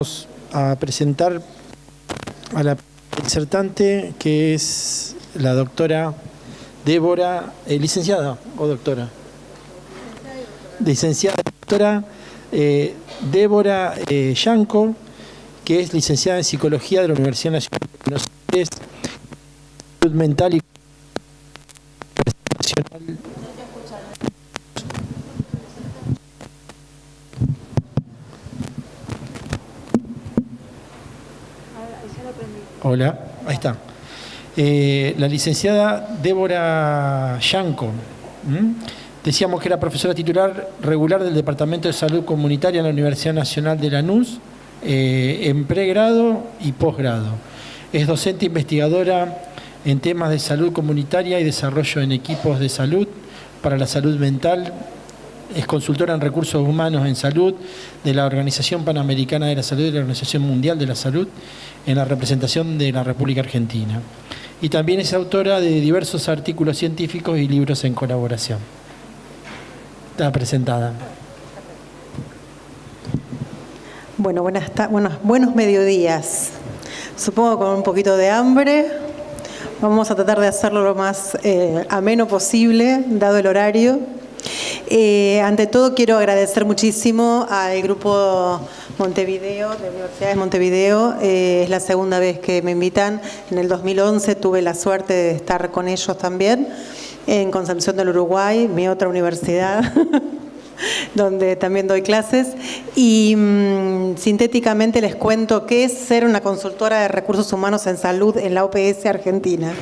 Vamos a presentar a la disertante, que es la doctora Débora, licenciada o doctora. Licenciada doctora Débora Yanco, que es licenciada en Psicología de la Universidad Nacional de Buenos Aires, Salud Mental y Nacional. Hola, ahí está. La licenciada Débora Yanco. Decíamos que era profesora titular regular del Departamento de Salud Comunitaria en la Universidad Nacional de Lanús, en pregrado y posgrado. Es docente investigadora en temas de salud comunitaria y desarrollo en equipos de salud para la salud mental. Es consultora en recursos humanos en salud de la Organización Panamericana de la Salud y de la Organización Mundial de la Salud en la representación de la República Argentina. Y también es autora de diversos artículos científicos y libros en colaboración. Está presentada. Bueno, buenos mediodías. Supongo con un poquito de hambre. Vamos a tratar de hacerlo lo más ameno posible, dado el horario. Ante todo quiero agradecer muchísimo al grupo Montevideo, de Universidad de Montevideo. Es la segunda vez que me invitan. En el 2011 tuve la suerte de estar con ellos también, en Concepción del Uruguay, mi otra universidad, donde también doy clases. Y sintéticamente les cuento qué es ser una consultora de recursos humanos en salud en la OPS Argentina.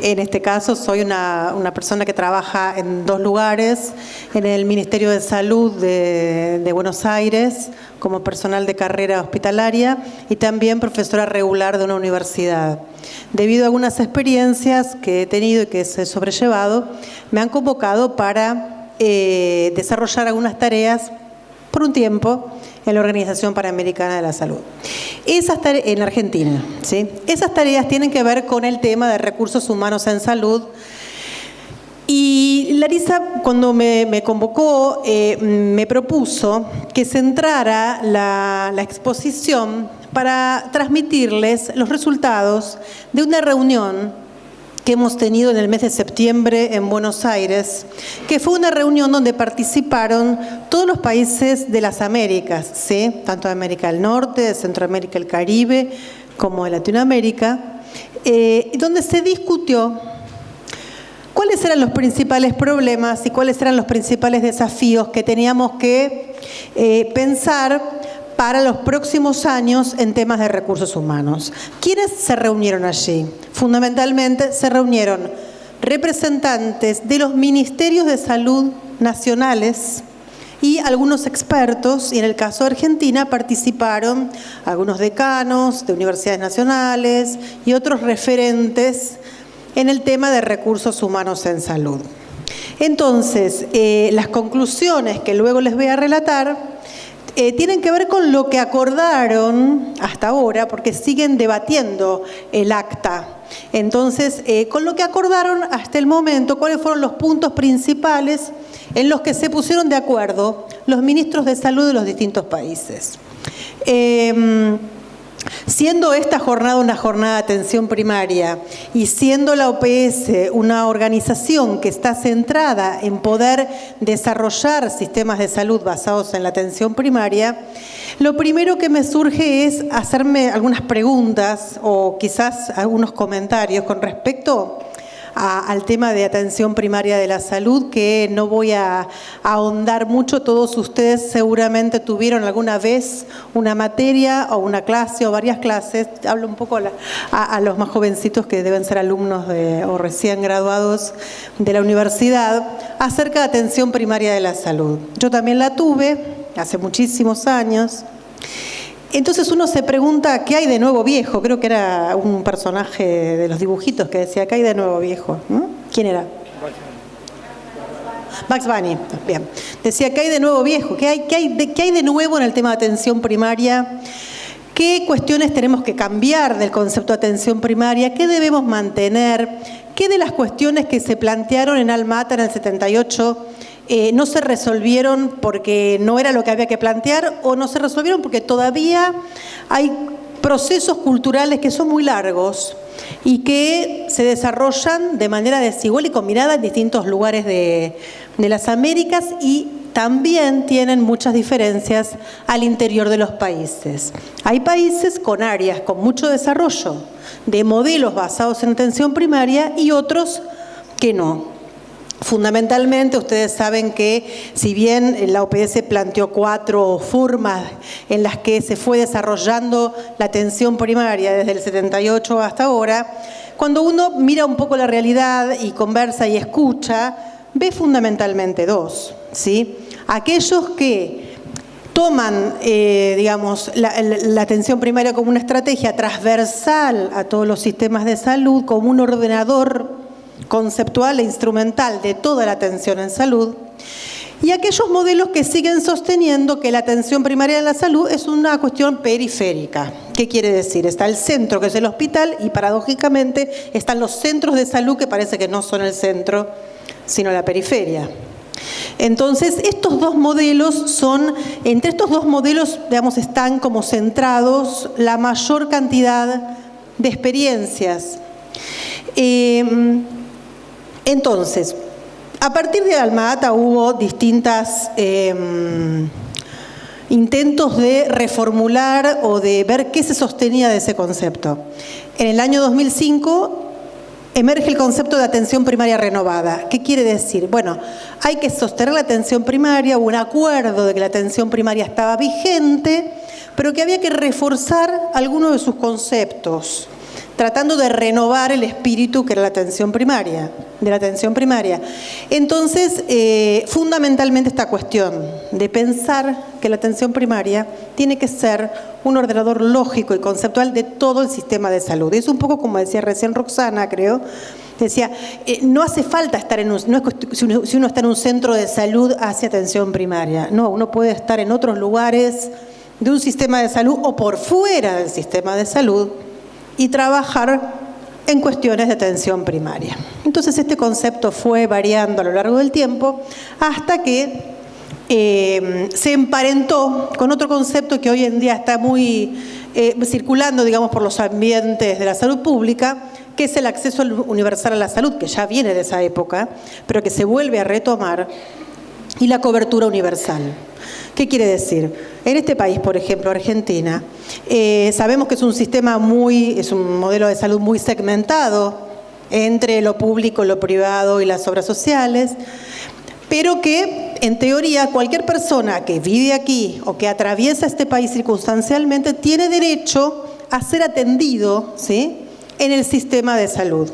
En este caso soy una persona que trabaja en dos lugares, en el Ministerio de Salud de Buenos Aires, como personal de carrera hospitalaria, y también profesora regular de una universidad. Debido a algunas experiencias que he tenido y que he sobrellevado, me han convocado para desarrollar algunas tareas por un tiempo en la Organización Panamericana de la Salud. Esas tareas en Argentina, ¿sí? Esas tareas tienen que ver con el tema de recursos humanos en salud. Y Larisa, cuando me convocó, me propuso que centrara la exposición para transmitirles los resultados de una reunión que hemos tenido en el mes de septiembre en Buenos Aires, que fue una reunión donde participaron todos los países de las Américas, ¿sí? Tanto de América del Norte, de Centroamérica, el Caribe, como de Latinoamérica, donde se discutió cuáles eran los principales problemas y cuáles eran los principales desafíos que teníamos que pensar para los próximos años en temas de recursos humanos. ¿Quiénes se reunieron allí? Fundamentalmente se reunieron representantes de los ministerios de salud nacionales y algunos expertos, y en el caso de Argentina participaron algunos decanos de universidades nacionales y otros referentes en el tema de recursos humanos en salud. Entonces, las conclusiones que luego les voy a relatar tienen que ver con lo que acordaron hasta ahora, porque siguen debatiendo el acta. Entonces, con lo que acordaron hasta el momento, cuáles fueron los puntos principales en los que se pusieron de acuerdo los ministros de salud de los distintos países. Siendo esta jornada una jornada de atención primaria y siendo la OPS una organización que está centrada en poder desarrollar sistemas de salud basados en la atención primaria, lo primero que me surge es hacerme algunas preguntas o quizás algunos comentarios con respecto al tema de atención primaria de la salud, que no voy a ahondar mucho. Todos ustedes seguramente tuvieron alguna vez una materia o una clase o varias clases, hablo un poco a los más jovencitos que deben ser alumnos o recién graduados de la universidad, acerca de atención primaria de la salud. Yo también la tuve hace muchísimos años. Entonces uno se pregunta, ¿qué hay de nuevo viejo? Creo que era un personaje de los dibujitos que decía, ¿qué hay de nuevo viejo? ¿No? ¿Quién era? Bugs Bunny. Bien. Decía, ¿qué hay de nuevo viejo? ¿Qué hay de nuevo en el tema de atención primaria? ¿Qué cuestiones tenemos que cambiar del concepto de atención primaria? ¿Qué debemos mantener? ¿Qué de las cuestiones que se plantearon en Alma Ata en el 78 no se resolvieron porque no era lo que había que plantear, o no se resolvieron porque todavía hay procesos culturales que son muy largos y que se desarrollan de manera desigual y combinada en distintos lugares de las Américas, y también tienen muchas diferencias al interior de los países. Hay países con áreas con mucho desarrollo de modelos basados en atención primaria y otros que no. Fundamentalmente, ustedes saben que si bien la OPS planteó 4 formas en las que se fue desarrollando la atención primaria desde el 78 hasta ahora, cuando uno mira un poco la realidad y conversa y escucha, ve fundamentalmente 2, ¿sí? Aquellos que toman, digamos, la atención primaria como una estrategia transversal a todos los sistemas de salud, como un ordenador conceptual e instrumental de toda la atención en salud, y aquellos modelos que siguen sosteniendo que la atención primaria en la salud es una cuestión periférica. ¿Qué quiere decir? Está el centro, que es el hospital, y paradójicamente están los centros de salud, que parece que no son el centro, sino la periferia. Entonces, estos 2 modelos son, entre estos 2 modelos, digamos, están como centrados la mayor cantidad de experiencias. Entonces, a partir de Alma-Ata hubo distintos intentos de reformular o de ver qué se sostenía de ese concepto. En el año 2005 emerge el concepto de atención primaria renovada. ¿Qué quiere decir? Bueno, hay que sostener la atención primaria, hubo un acuerdo de que la atención primaria estaba vigente, pero que había que reforzar algunos de sus conceptos, tratando de renovar el espíritu que era la atención primaria, de la atención primaria. Entonces, fundamentalmente esta cuestión de pensar que la atención primaria tiene que ser un ordenador lógico y conceptual de todo el sistema de salud. Es un poco como decía recién Roxana, creo, decía, no hace falta estar en un, no es, si uno está en un centro de salud hace atención primaria. No, uno puede estar en otros lugares de un sistema de salud o por fuera del sistema de salud y trabajar en cuestiones de atención primaria. Entonces este concepto fue variando a lo largo del tiempo hasta que se emparentó con otro concepto que hoy en día está muy circulando, digamos, por los ambientes de la salud pública, que es el acceso universal a la salud, que ya viene de esa época, pero que se vuelve a retomar, y la cobertura universal. ¿Qué quiere decir? En este país, por ejemplo, Argentina, sabemos que es un modelo de salud muy segmentado entre lo público, lo privado y las obras sociales, pero que, en teoría, cualquier persona que vive aquí o que atraviesa este país circunstancialmente tiene derecho a ser atendido, ¿sí?, en el sistema de salud.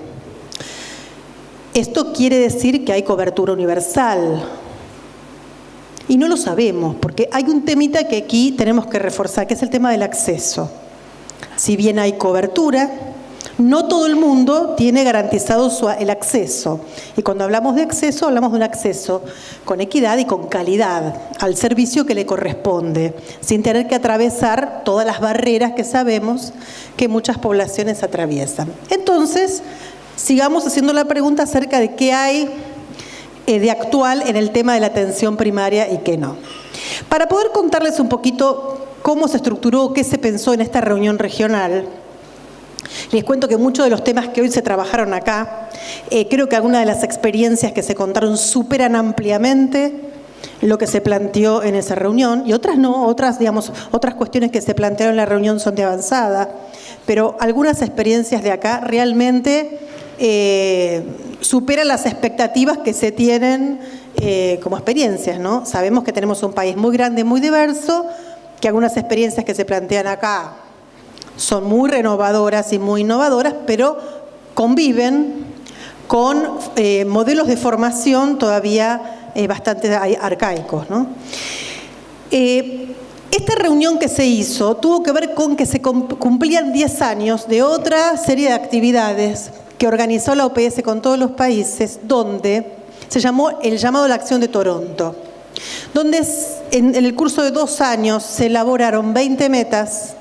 Esto quiere decir que hay cobertura universal. Y no lo sabemos, porque hay un temita que aquí tenemos que reforzar, que es el tema del acceso. Si bien hay cobertura, no todo el mundo tiene garantizado el acceso. Y cuando hablamos de acceso, hablamos de un acceso con equidad y con calidad al servicio que le corresponde, sin tener que atravesar todas las barreras que sabemos que muchas poblaciones atraviesan. Entonces, sigamos haciendo la pregunta acerca de qué hay de actual en el tema de la atención primaria y qué no. Para poder contarles un poquito cómo se estructuró, qué se pensó en esta reunión regional, les cuento que muchos de los temas que hoy se trabajaron acá, creo que algunas de las experiencias que se contaron superan ampliamente lo que se planteó en esa reunión, y otras no, otras cuestiones que se plantearon en la reunión son de avanzada, pero algunas experiencias de acá realmente superan las expectativas que se tienen como experiencias, ¿no? Sabemos que tenemos un país muy grande, muy diverso, que algunas experiencias que se plantean acá son muy renovadoras y muy innovadoras, pero conviven con modelos de formación todavía bastante arcaicos, ¿no? Esta reunión que se hizo tuvo que ver con que se cumplían 10 años de otra serie de actividades que organizó la OPS con todos los países, donde se llamó el llamado a la acción de Toronto, donde en el curso de 2 años se elaboraron 20 metas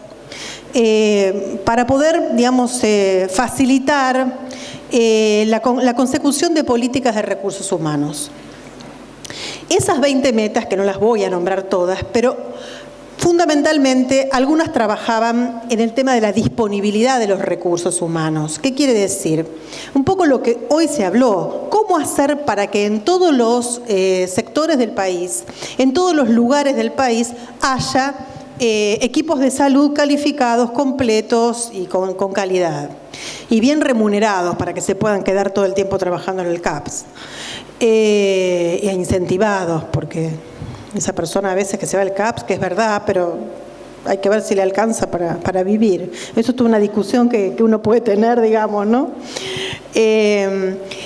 para poder, digamos, facilitar la consecución de políticas de recursos humanos. Esas 20 metas, que no las voy a nombrar todas, pero fundamentalmente algunas trabajaban en el tema de la disponibilidad de los recursos humanos. ¿Qué quiere decir? Un poco lo que hoy se habló, cómo hacer para que en todos los sectores del país, en todos los lugares del país, haya equipos de salud calificados, completos y con calidad. Y bien remunerados para que se puedan quedar todo el tiempo trabajando en el CAPS. E incentivados, porque esa persona a veces que se va al CAPS, que es verdad, pero hay que ver si le alcanza para vivir. Eso es toda una discusión que uno puede tener, digamos, ¿no?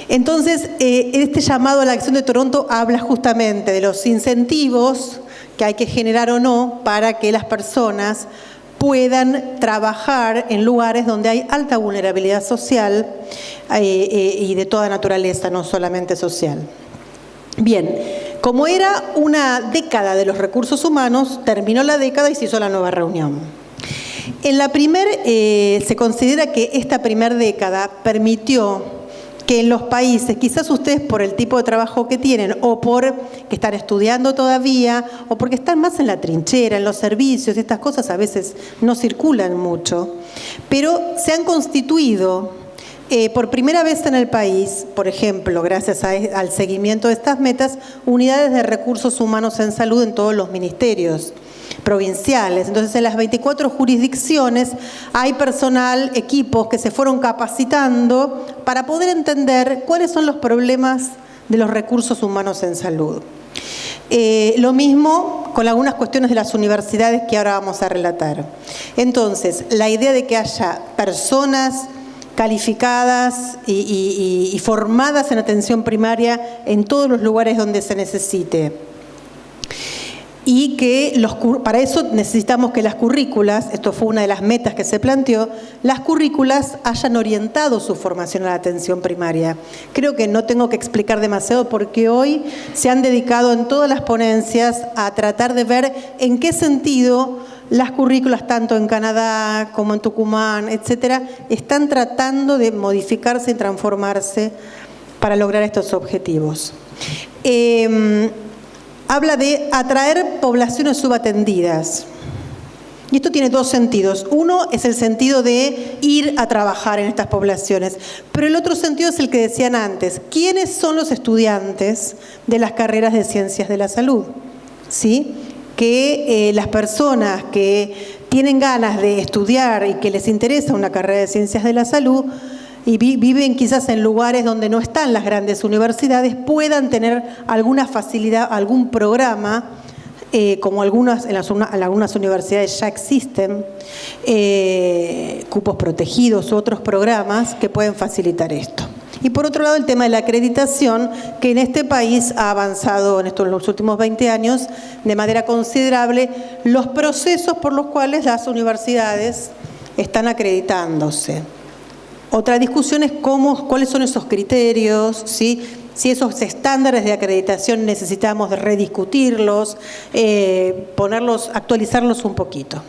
Entonces, este llamado a la acción de Toronto habla justamente de los incentivos que hay que generar o no para que las personas puedan trabajar en lugares donde hay alta vulnerabilidad social y de toda naturaleza, no solamente social. Bien, como era una década de los recursos humanos, terminó la década y se hizo la nueva reunión. En la se considera que esta primera década permitió que en los países, quizás ustedes por el tipo de trabajo que tienen o por que están estudiando todavía o porque están más en la trinchera, en los servicios, estas cosas a veces no circulan mucho, pero se han constituido por primera vez en el país, por ejemplo, gracias al seguimiento de estas metas, unidades de recursos humanos en salud en todos los ministerios provinciales. Entonces, en las 24 jurisdicciones hay personal, equipos que se fueron capacitando para poder entender cuáles son los problemas de los recursos humanos en salud. Lo mismo con algunas cuestiones de las universidades que ahora vamos a relatar. Entonces, la idea de que haya personas calificadas y formadas en atención primaria en todos los lugares donde se necesite. Y que para eso necesitamos que las currículas, esto fue una de las metas que se planteó, las currículas hayan orientado su formación a la atención primaria. Creo que no tengo que explicar demasiado porque hoy se han dedicado en todas las ponencias a tratar de ver en qué sentido las currículas, tanto en Canadá como en Tucumán, etcétera, están tratando de modificarse y transformarse para lograr estos objetivos. Habla de atraer poblaciones subatendidas. Y esto tiene dos sentidos. Uno es el sentido de ir a trabajar en estas poblaciones, pero el otro sentido es el que decían antes. ¿Quiénes son los estudiantes de las carreras de ciencias de la salud? ¿Sí? Que las personas que tienen ganas de estudiar y que les interesa una carrera de ciencias de la salud y viven quizás en lugares donde no están las grandes universidades, puedan tener alguna facilidad, algún programa, como en algunas universidades ya existen, cupos protegidos u otros programas que pueden facilitar esto. Y por otro lado, el tema de la acreditación, que en este país ha avanzado en los últimos 20 años de manera considerable, los procesos por los cuales las universidades están acreditándose. Otra discusión es cuáles son esos criterios, ¿sí? Si esos estándares de acreditación necesitamos de rediscutirlos, actualizarlos un poquito.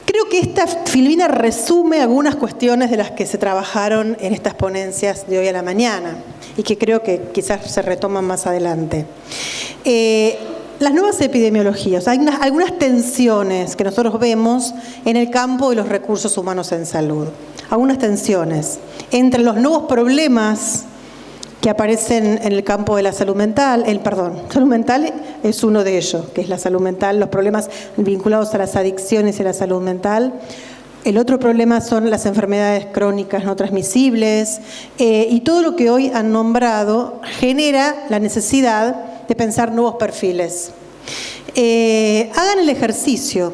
Creo que esta filmina resume algunas cuestiones de las que se trabajaron en estas ponencias de hoy a la mañana y que creo que quizás se retoman más adelante. Las nuevas epidemiologías, hay algunas tensiones que nosotros vemos en el campo de los recursos humanos en salud. Algunas tensiones entre los nuevos problemas que aparecen en el campo de la salud mental. Salud mental es uno de ellos, que es la salud mental, los problemas vinculados a las adicciones y la salud mental. El otro problema son las enfermedades crónicas no transmisibles y todo lo que hoy han nombrado genera la necesidad de pensar nuevos perfiles. Hagan el ejercicio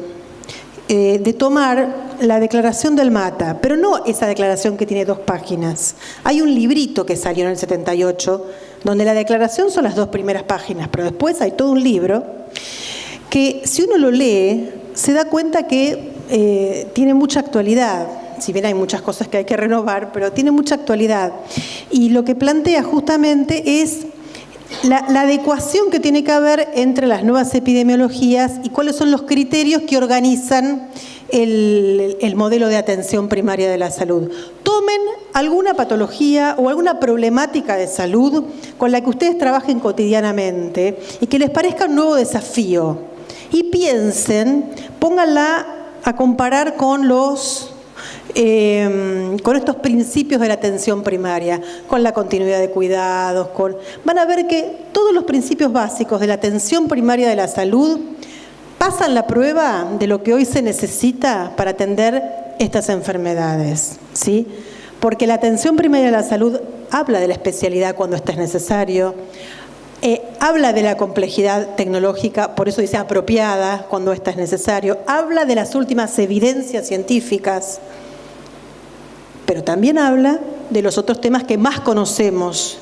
de tomar la declaración del MATA, pero no esa declaración que tiene 2 páginas. Hay un librito que salió en el 78, donde la declaración son las 2 primeras páginas, pero después hay todo un libro que si uno lo lee, se da cuenta que tiene mucha actualidad. Si bien hay muchas cosas que hay que renovar, pero tiene mucha actualidad. Y lo que plantea justamente es la adecuación que tiene que haber entre las nuevas epidemiologías y cuáles son los criterios que organizan el modelo de atención primaria de la salud. Tomen alguna patología o alguna problemática de salud con la que ustedes trabajen cotidianamente y que les parezca un nuevo desafío. Y piensen, pónganla a comparar con estos principios de la atención primaria, con la continuidad de cuidados, van a ver que todos los principios básicos de la atención primaria de la salud pasan la prueba de lo que hoy se necesita para atender estas enfermedades, ¿sí? Porque la atención primaria de la salud habla de la especialidad cuando esto es necesario, habla de la complejidad tecnológica, por eso dice apropiada cuando esto es necesario, habla de las últimas evidencias científicas, pero también habla de los otros temas que más conocemos,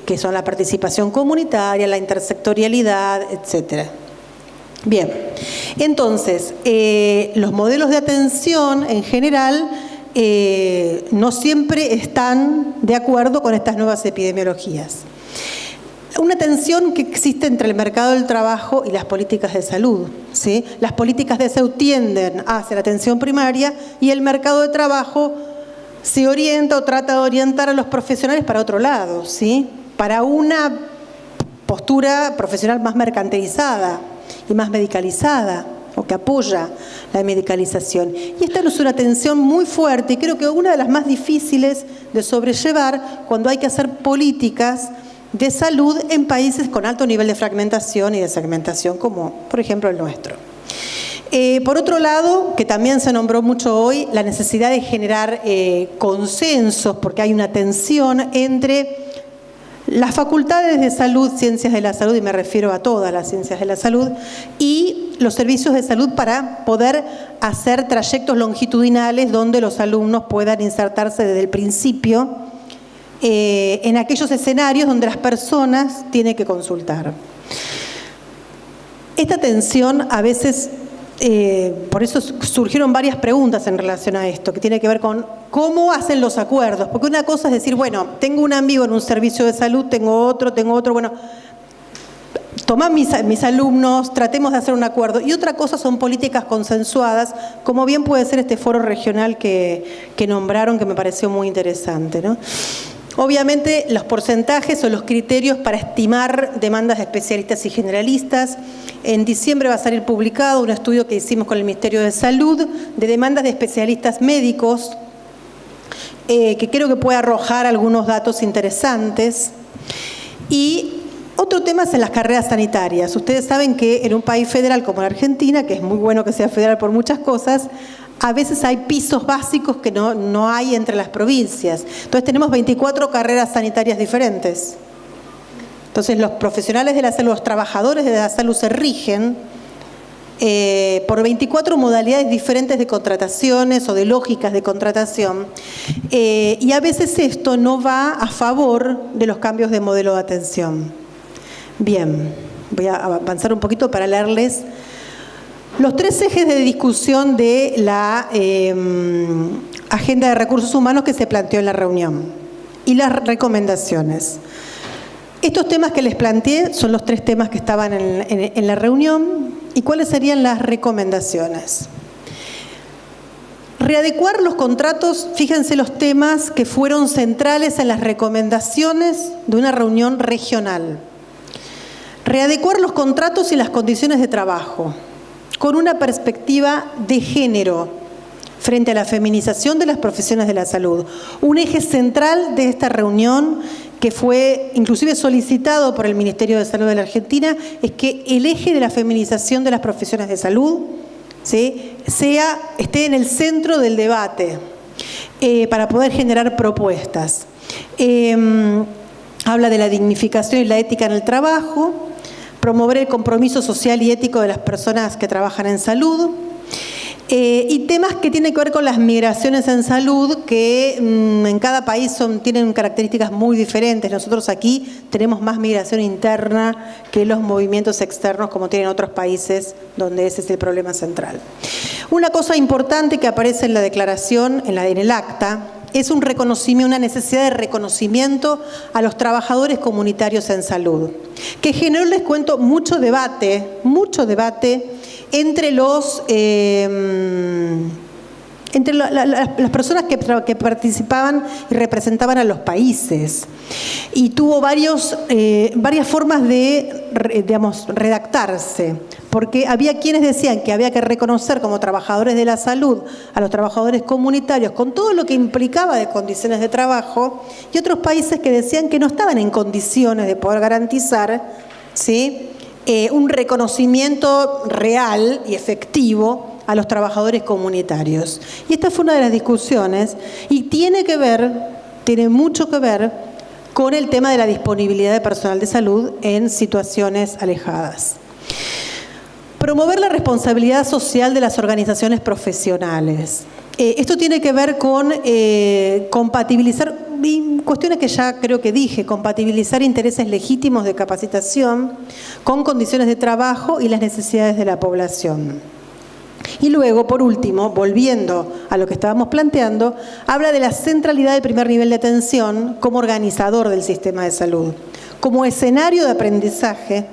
que son la participación comunitaria, la intersectorialidad, etcétera. Bien, entonces, los modelos de atención en general no siempre están de acuerdo con estas nuevas epidemiologías. Una tensión que existe entre el mercado del trabajo y las políticas de salud, ¿sí? Las políticas de salud tienden hacia la atención primaria y el mercado de trabajo se orienta o trata de orientar a los profesionales para otro lado, ¿sí? Para una postura profesional más mercantilizada y más medicalizada, o que apoya la medicalización. Y esta es una tensión muy fuerte y creo que una de las más difíciles de sobrellevar cuando hay que hacer políticas de salud en países con alto nivel de fragmentación y de segmentación, como por ejemplo el nuestro. Por otro lado, que también se nombró mucho hoy, la necesidad de generar consensos, porque hay una tensión entre las facultades de salud, ciencias de la salud, y me refiero a todas las ciencias de la salud, y los servicios de salud para poder hacer trayectos longitudinales donde los alumnos puedan insertarse desde el principio en aquellos escenarios donde las personas tienen que consultar. Esta tensión a veces, por eso surgieron varias preguntas en relación a esto, que tiene que ver con cómo hacen los acuerdos, porque una cosa es decir, bueno, tengo un amigo en un servicio de salud, tengo otro, bueno, toman mis alumnos, tratemos de hacer un acuerdo. Y otra cosa son políticas consensuadas, como bien puede ser este foro regional que nombraron, que me pareció muy interesante, ¿no? Obviamente los porcentajes o los criterios para estimar demandas de especialistas y generalistas. En diciembre va a salir publicado un estudio que hicimos con el Ministerio de Salud de demandas de especialistas médicos, que creo que puede arrojar algunos datos interesantes. Y otro tema es en las carreras sanitarias. Ustedes saben que en un país federal como la Argentina, que es muy bueno que sea federal por muchas cosas, a veces hay pisos básicos que no hay entre las provincias. Entonces tenemos 24 carreras sanitarias diferentes. Entonces los profesionales de la salud, los trabajadores de la salud se rigen por 24 modalidades diferentes de contrataciones o de lógicas de contratación. Y a veces esto no va a favor de los cambios de modelo de atención. Bien, voy a avanzar un poquito para leerles los 3 ejes de discusión de la Agenda de Recursos Humanos que se planteó en la reunión y las recomendaciones. Estos temas que les planteé son los 3 temas que estaban en la reunión. ¿Y cuáles serían las recomendaciones? Readecuar los contratos, fíjense los temas que fueron centrales en las recomendaciones de una reunión regional. Readecuar los contratos y las condiciones de trabajo con una perspectiva de género frente a la feminización de las profesiones de la salud. Un eje central de esta reunión, que fue inclusive solicitado por el Ministerio de Salud de la Argentina, es que el eje de la feminización de las profesiones de salud, ¿sí?, esté en el centro del debate para poder generar propuestas. Habla de la dignificación y la ética en el trabajo, promover el compromiso social y ético de las personas que trabajan en salud, y temas que tienen que ver con las migraciones en salud, que en cada país tienen características muy diferentes. Nosotros aquí tenemos más migración interna que los movimientos externos, como tienen otros países donde ese es el problema central. Una cosa importante que aparece en la declaración, en el acta, es un reconocimiento, una necesidad de reconocimiento a los trabajadores comunitarios en salud, que generó, les cuento, mucho debate entre las personas que participaban y representaban a los países. Y tuvo varias formas de, redactarse, porque había quienes decían que había que reconocer como trabajadores de la salud a los trabajadores comunitarios con todo lo que implicaba de condiciones de trabajo, y otros países que decían que no estaban en condiciones de poder garantizar, ¿sí?, un reconocimiento real y efectivo a los trabajadores comunitarios. Y esta fue una de las discusiones y tiene mucho que ver con el tema de la disponibilidad de personal de salud en situaciones alejadas. Promover la responsabilidad social de las organizaciones profesionales. Esto tiene que ver con compatibilizar cuestiones que ya creo que dije, compatibilizar intereses legítimos de capacitación con condiciones de trabajo y las necesidades de la población. Y luego, por último, volviendo a lo que estábamos planteando, habla de la centralidad del primer nivel de atención como organizador del sistema de salud, como escenario de aprendizaje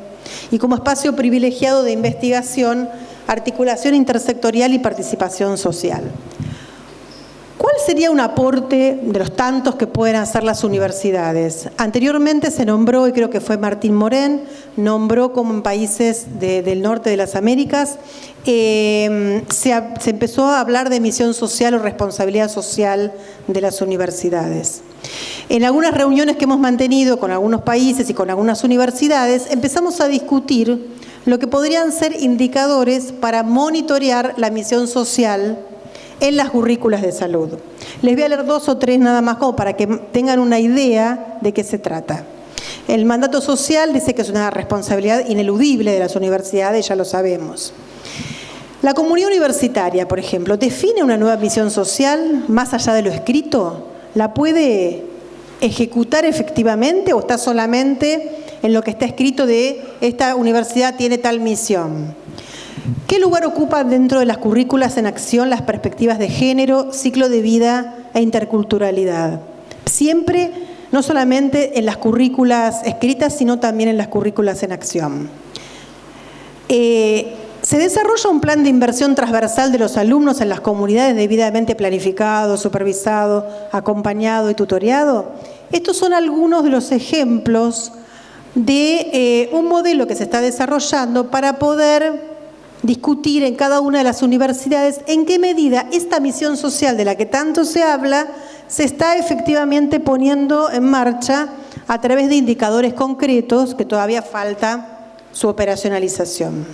y como espacio privilegiado de investigación, articulación intersectorial y participación social. ¿Cuál sería un aporte de los tantos que pueden hacer las universidades? Anteriormente se nombró, y creo que fue Martín Morén, nombró como en países del norte de las Américas, se empezó a hablar de misión social o responsabilidad social de las universidades. En algunas reuniones que hemos mantenido con algunos países y con algunas universidades, empezamos a discutir lo que podrían ser indicadores para monitorear la misión social en las currículas de salud. Les voy a leer 2 o 3 nada más como para que tengan una idea de qué se trata. El mandato social dice que es una responsabilidad ineludible de las universidades, ya lo sabemos. La comunidad universitaria, por ejemplo, define una nueva misión social más allá de lo escrito. ¿La puede ejecutar efectivamente o está solamente en lo que está escrito de esta universidad tiene tal misión? ¿Qué lugar ocupan dentro de las currículas en acción las perspectivas de género, ciclo de vida e interculturalidad? Siempre, no solamente en las currículas escritas, sino también en las currículas en acción. Se desarrolla un plan de inversión transversal de los alumnos en las comunidades debidamente planificado, supervisado, acompañado y tutoreado. Estos son algunos de los ejemplos de un modelo que se está desarrollando para poder discutir en cada una de las universidades en qué medida esta misión social de la que tanto se habla se está efectivamente poniendo en marcha a través de indicadores concretos que todavía falta su operacionalización.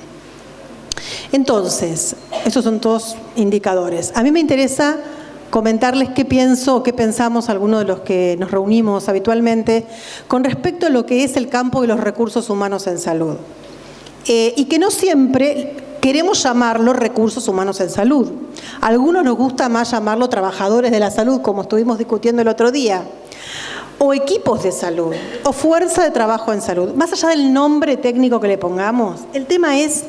Entonces, esos son todos indicadores. A mí me interesa comentarles qué pienso o qué pensamos algunos de los que nos reunimos habitualmente con respecto a lo que es el campo de los recursos humanos en salud. Y que no siempre queremos llamarlo recursos humanos en salud. A algunos nos gusta más llamarlo trabajadores de la salud, como estuvimos discutiendo el otro día, o equipos de salud, o fuerza de trabajo en salud. Más allá del nombre técnico que le pongamos, el tema es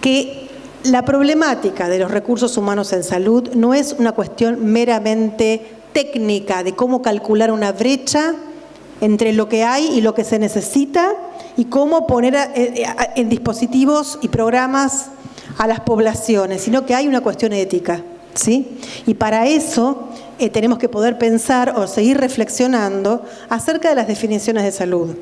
que la problemática de los recursos humanos en salud no es una cuestión meramente técnica de cómo calcular una brecha entre lo que hay y lo que se necesita y cómo poner en dispositivos y programas a las poblaciones, sino que hay una cuestión ética, ¿sí? Y para eso tenemos que poder pensar o seguir reflexionando acerca de las definiciones de salud,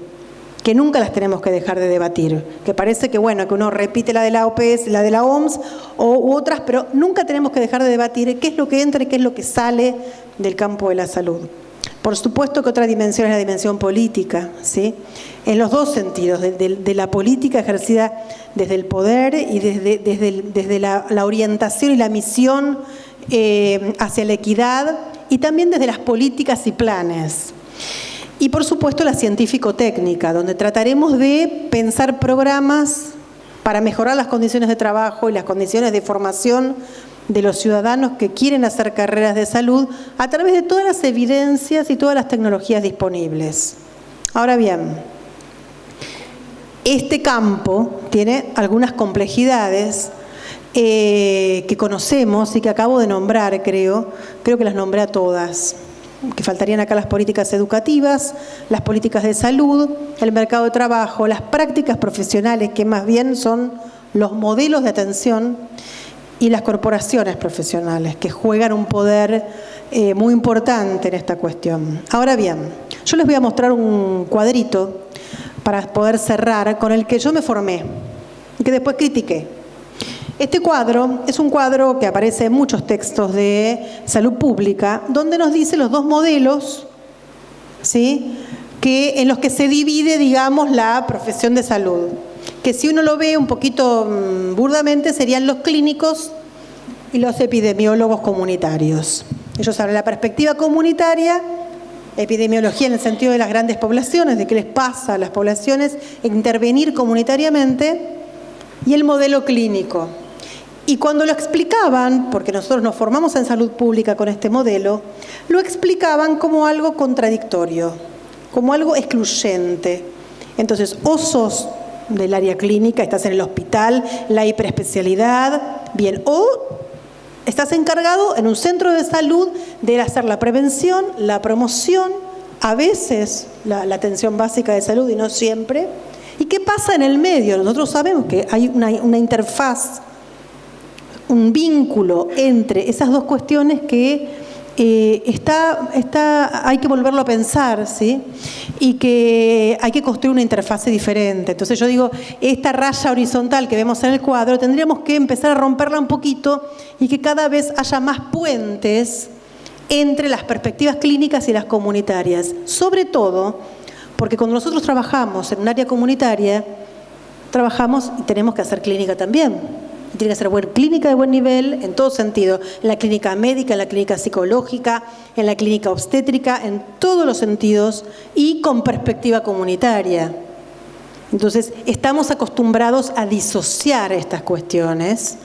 que nunca las tenemos que dejar de debatir, que parece que bueno, que uno repite la de la OPS, la de la OMS u otras, pero nunca tenemos que dejar de debatir qué es lo que entra y qué es lo que sale del campo de la salud. Por supuesto que otra dimensión es la dimensión política, ¿sí? En los dos sentidos, de la política ejercida desde el poder y desde la orientación y la misión hacia la equidad, y también desde las políticas y planes. Y por supuesto la científico-técnica, donde trataremos de pensar programas para mejorar las condiciones de trabajo y las condiciones de formación de los ciudadanos que quieren hacer carreras de salud a través de todas las evidencias y todas las tecnologías disponibles. Ahora bien, este campo tiene algunas complejidades que conocemos y que acabo de nombrar, creo que las nombré a todas. que faltarían acá las políticas educativas, las políticas de salud, el mercado de trabajo, las prácticas profesionales, que más bien son los modelos de atención, y las corporaciones profesionales, que juegan un poder muy importante en esta cuestión. Ahora bien, yo les voy a mostrar un cuadrito para poder cerrar, con el que yo me formé y que después critiqué. Este cuadro es un cuadro que aparece en muchos textos de salud pública, donde nos dice los dos modelos, ¿sí?, en los que se divide, digamos, la profesión de salud. Que si uno lo ve un poquito burdamente, serían los clínicos y los epidemiólogos comunitarios. Ellos hablan de la perspectiva comunitaria, epidemiología en el sentido de las grandes poblaciones, de qué les pasa a las poblaciones, intervenir comunitariamente, y el modelo clínico. Y cuando lo explicaban, porque nosotros nos formamos en salud pública con este modelo, lo explicaban como algo contradictorio, como algo excluyente. Entonces, o sos del área clínica, estás en el hospital, la hiperespecialidad, bien, o estás encargado en un centro de salud de hacer la prevención, la promoción, a veces la atención básica de salud y no siempre. ¿Y qué pasa en el medio? Nosotros sabemos que hay una interfaz, un vínculo entre esas dos cuestiones que hay que volverlo a pensar, ¿sí? Y que hay que construir una interfase diferente. Entonces yo digo, esta raya horizontal que vemos en el cuadro, tendríamos que empezar a romperla un poquito y que cada vez haya más puentes entre las perspectivas clínicas y las comunitarias. Sobre todo, porque cuando nosotros trabajamos en un área comunitaria, trabajamos y tenemos que hacer clínica también. Tiene que ser clínica de buen nivel en todo sentido, en la clínica médica, en la clínica psicológica, en la clínica obstétrica, en todos los sentidos y con perspectiva comunitaria. Entonces, estamos acostumbrados a disociar estas cuestiones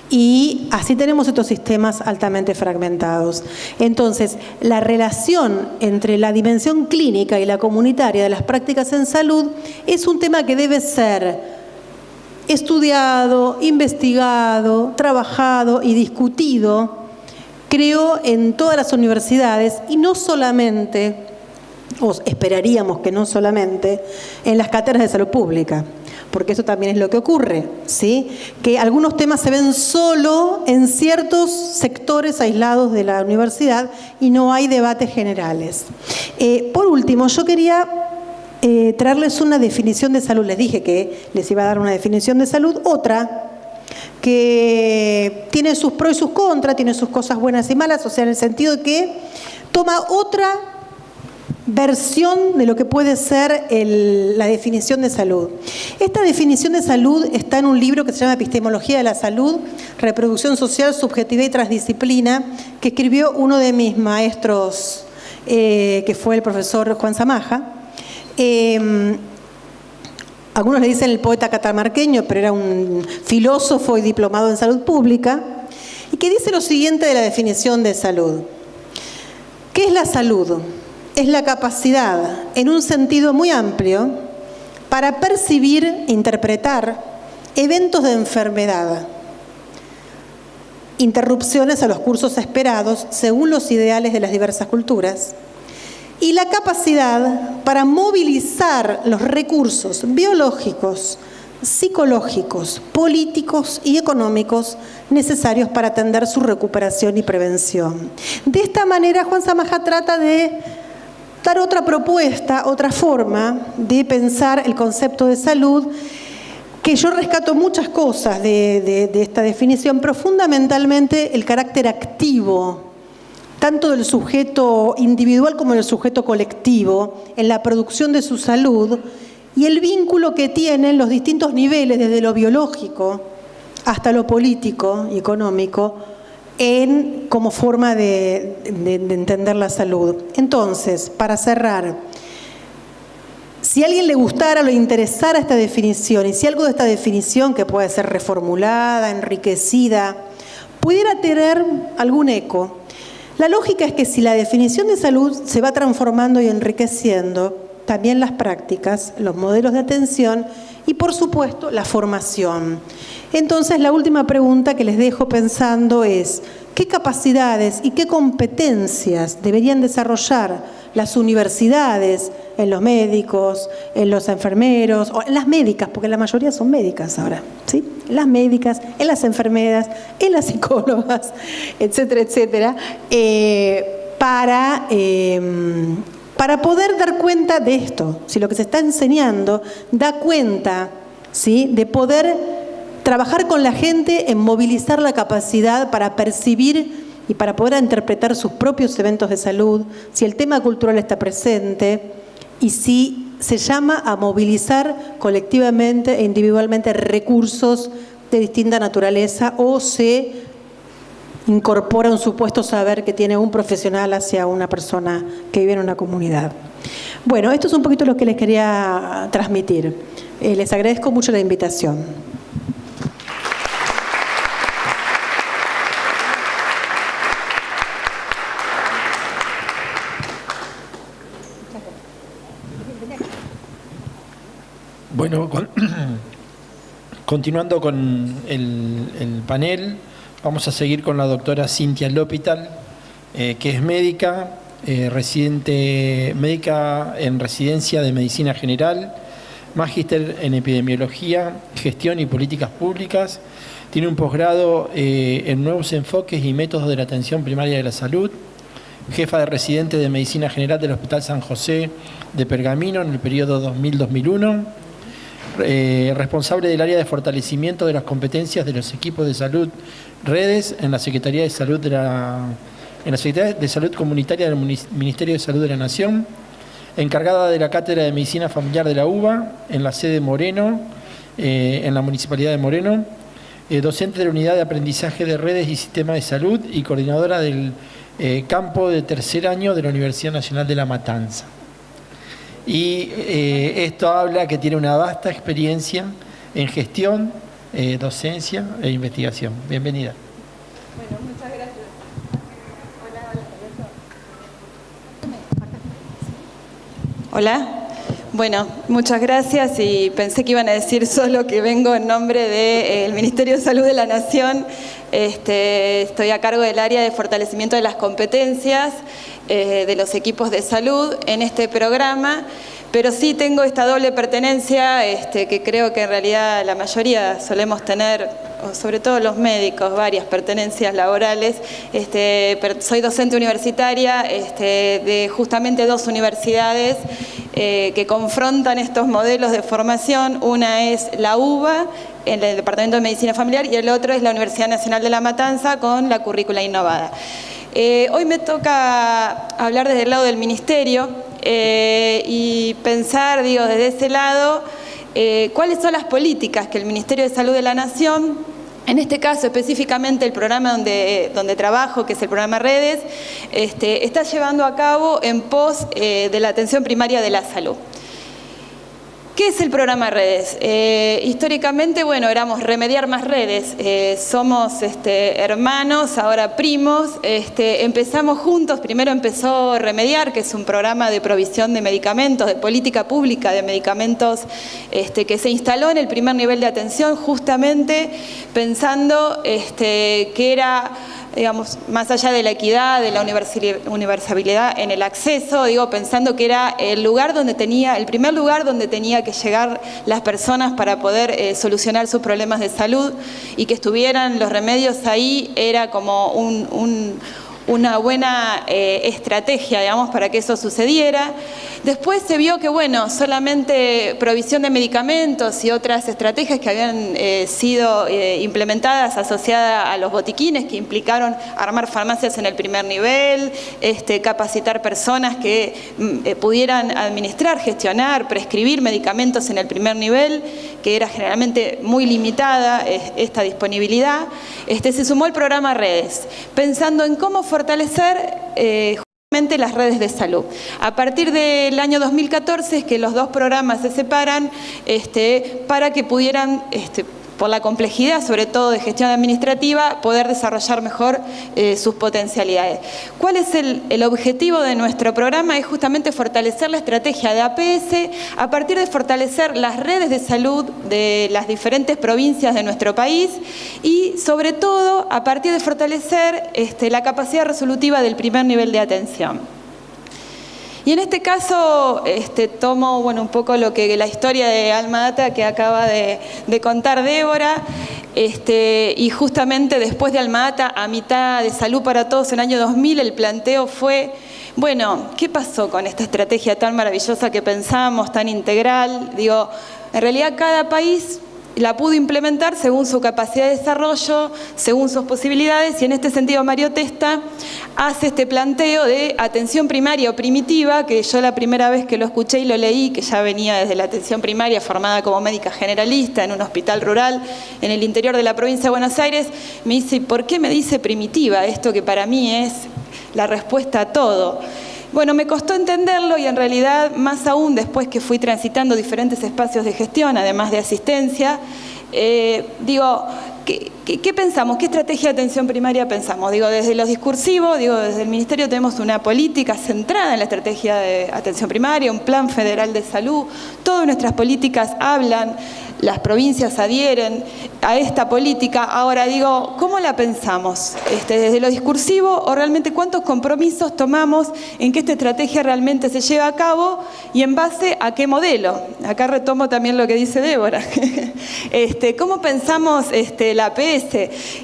y así tenemos estos sistemas altamente fragmentados. Entonces, la relación entre la dimensión clínica y la comunitaria de las prácticas en salud es un tema que debe ser estudiado, investigado, trabajado y discutido, creo, en todas las universidades y no solamente, o esperaríamos que no solamente, en las cátedras de salud pública, porque eso también es lo que ocurre, ¿sí? Que algunos temas se ven solo en ciertos sectores aislados de la universidad y no hay debates generales. Por último, yo quería traerles una definición de salud. Les dije que les iba a dar una definición de salud, otra que tiene sus pros y sus contras, tiene sus cosas buenas y malas, o sea, en el sentido de que toma otra versión de lo que puede ser la definición de salud. Esta definición de salud está en un libro que se llama Epistemología de la Salud, Reproducción Social, Subjetividad y Transdisciplina, que escribió uno de mis maestros, que fue el profesor Juan Zamaja. Algunos le dicen el poeta catamarqueño, pero era un filósofo y diplomado en salud pública, y que dice lo siguiente de la definición de salud. ¿Qué es la salud? Es la capacidad, en un sentido muy amplio, para percibir, interpretar eventos de enfermedad, interrupciones a los cursos esperados según los ideales de las diversas culturas, y la capacidad para movilizar los recursos biológicos, psicológicos, políticos y económicos necesarios para atender su recuperación y prevención. De esta manera, Juan Zamaja trata de dar otra propuesta, otra forma de pensar el concepto de salud, que yo rescato muchas cosas de esta definición, pero fundamentalmente el carácter activo, tanto del sujeto individual como del sujeto colectivo, en la producción de su salud y el vínculo que tienen los distintos niveles, desde lo biológico hasta lo político y económico, como forma de entender la salud. Entonces, para cerrar, si a alguien le gustara o le interesara esta definición, y si algo de esta definición, que puede ser reformulada, enriquecida, pudiera tener algún eco, la lógica es que si la definición de salud se va transformando y enriqueciendo, también las prácticas, los modelos de atención y, por supuesto, la formación. Entonces, la última pregunta que les dejo pensando es, qué capacidades y qué competencias deberían desarrollar las universidades en los médicos, en los enfermeros, o en las médicas, porque la mayoría son médicas ahora, ¿sí? En las médicas, en las enfermeras, en las psicólogas, etcétera, etcétera, para poder dar cuenta de esto. Si lo que se está enseñando da cuenta, ¿sí?, de poder trabajar con la gente en movilizar la capacidad para percibir y para poder interpretar sus propios eventos de salud, si el tema cultural está presente y si se llama a movilizar colectivamente e individualmente recursos de distinta naturaleza o se incorpora un supuesto saber que tiene un profesional hacia una persona que vive en una comunidad. Bueno, esto es un poquito lo que les quería transmitir. Les agradezco mucho la invitación. Bueno, continuando con el panel, vamos a seguir con la doctora Cintia L'Hopital, que es médica, médica en residencia de Medicina General, magíster en Epidemiología, Gestión y Políticas Públicas, tiene un posgrado en Nuevos Enfoques y Métodos de la Atención Primaria de la Salud, jefa de residente de Medicina General del Hospital San José de Pergamino en el periodo 2000-2001, responsable del área de fortalecimiento de las competencias de los equipos de salud redes en la Secretaría de Salud Comunitaria del Ministerio de Salud de la Nación, encargada de la Cátedra de Medicina Familiar de la UBA en la sede Moreno, en la Municipalidad de Moreno, docente de la Unidad de Aprendizaje de Redes y Sistemas de Salud y coordinadora del campo de tercer año de la Universidad Nacional de La Matanza. Y esto habla que tiene una vasta experiencia en gestión, docencia e investigación. Bienvenida. Bueno, muchas gracias. Hola. Bueno, muchas gracias y pensé que iban a decir solo que vengo en nombre del Ministerio de Salud de la Nación. Estoy a cargo del área de fortalecimiento de las competencias de los equipos de salud en este programa, pero sí tengo esta doble pertenencia que creo que en realidad la mayoría solemos tener, sobre todo los médicos, varias pertenencias laborales. Soy docente universitaria de justamente dos universidades que confrontan estos modelos de formación. Una es la UBA, en el Departamento de Medicina Familiar, y el otro es la Universidad Nacional de La Matanza con la currícula innovada. Hoy me toca hablar desde el lado del Ministerio y pensar, desde ese lado, cuáles son las políticas que el Ministerio de Salud de la Nación, en este caso específicamente el programa donde trabajo, que es el programa Redes, está llevando a cabo en pos de la atención primaria de la salud. ¿Qué es el programa Redes? Históricamente, éramos Remediar Más Redes. Somos hermanos, ahora primos. Empezamos juntos. Primero empezó Remediar, que es un programa de provisión de medicamentos, de política pública de medicamentos, que se instaló en el primer nivel de atención, justamente pensando que era, más allá de la equidad, de la universalidad en el acceso, pensando que era el primer lugar donde tenía que llegar las personas para poder solucionar sus problemas de salud, y que estuvieran los remedios ahí era como una buena estrategia, para que eso sucediera. Después se vio que, solamente provisión de medicamentos y otras estrategias que habían sido implementadas asociadas a los botiquines, que implicaron armar farmacias en el primer nivel, capacitar personas que pudieran administrar, gestionar, prescribir medicamentos en el primer nivel, que era generalmente muy limitada esta disponibilidad. Se sumó el programa Redes, pensando en cómo fortalecer las redes de salud. A partir del año 2014 es que los dos programas se separan para que pudieran por la complejidad, sobre todo de gestión administrativa, poder desarrollar mejor sus potencialidades. ¿Cuál es el objetivo de nuestro programa? Es justamente fortalecer la estrategia de APS a partir de fortalecer las redes de salud de las diferentes provincias de nuestro país y, sobre todo, a partir de fortalecer la capacidad resolutiva del primer nivel de atención. Y en este caso tomo un poco la historia de Alma Ata que acaba de contar Débora, y justamente después de Alma Ata, a mitad de Salud para Todos en el año 2000, el planteo fue, bueno, ¿qué pasó con esta estrategia tan maravillosa que pensamos, tan integral? Digo, en realidad cada país la pudo implementar según su capacidad de desarrollo, según sus posibilidades, y en este sentido Mario Testa hace este planteo de atención primaria o primitiva, que yo la primera vez que lo escuché y lo leí, que ya venía desde la atención primaria, formada como médica generalista en un hospital rural en el interior de la provincia de Buenos Aires, me dice, ¿por qué me dice primitiva? Esto que para mí es la respuesta a todo. Bueno, me costó entenderlo y en realidad, más aún después que fui transitando diferentes espacios de gestión, además de asistencia, digo, ¿qué pensamos? ¿Qué estrategia de atención primaria pensamos? Digo, desde lo discursivo, desde el Ministerio tenemos una política centrada en la estrategia de atención primaria, un plan federal de salud, todas nuestras políticas hablan, las provincias adhieren a esta política. Ahora digo, ¿cómo la pensamos? ¿Desde lo discursivo o realmente cuántos compromisos tomamos en que esta estrategia realmente se lleve a cabo y en base a qué modelo? Acá retomo también lo que dice Débora. ¿Cómo pensamos la APS?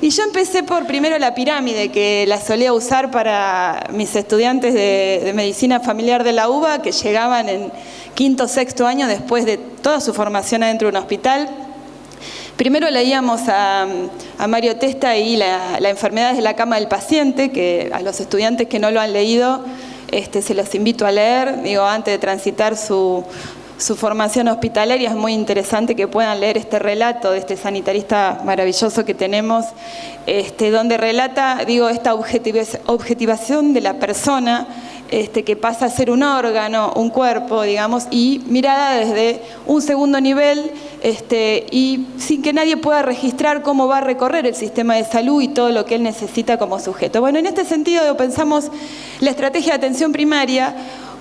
Y yo empecé por primero la pirámide, que la solía usar para mis estudiantes de medicina familiar de la UBA, que llegaban en quinto o sexto año después de toda su formación adentro de un hospital. Primero leíamos a Mario Testa y la enfermedad de la cama del paciente, que a los estudiantes que no lo han leído se los invito a leer, antes de transitar su formación hospitalaria. Es muy interesante que puedan leer este relato de este sanitarista maravilloso que tenemos, donde relata, esta objetivación de la persona, que pasa a ser un órgano, un cuerpo, y mirada desde un segundo nivel, y sin que nadie pueda registrar cómo va a recorrer el sistema de salud y todo lo que él necesita como sujeto. Bueno, en este sentido pensamos la estrategia de atención primaria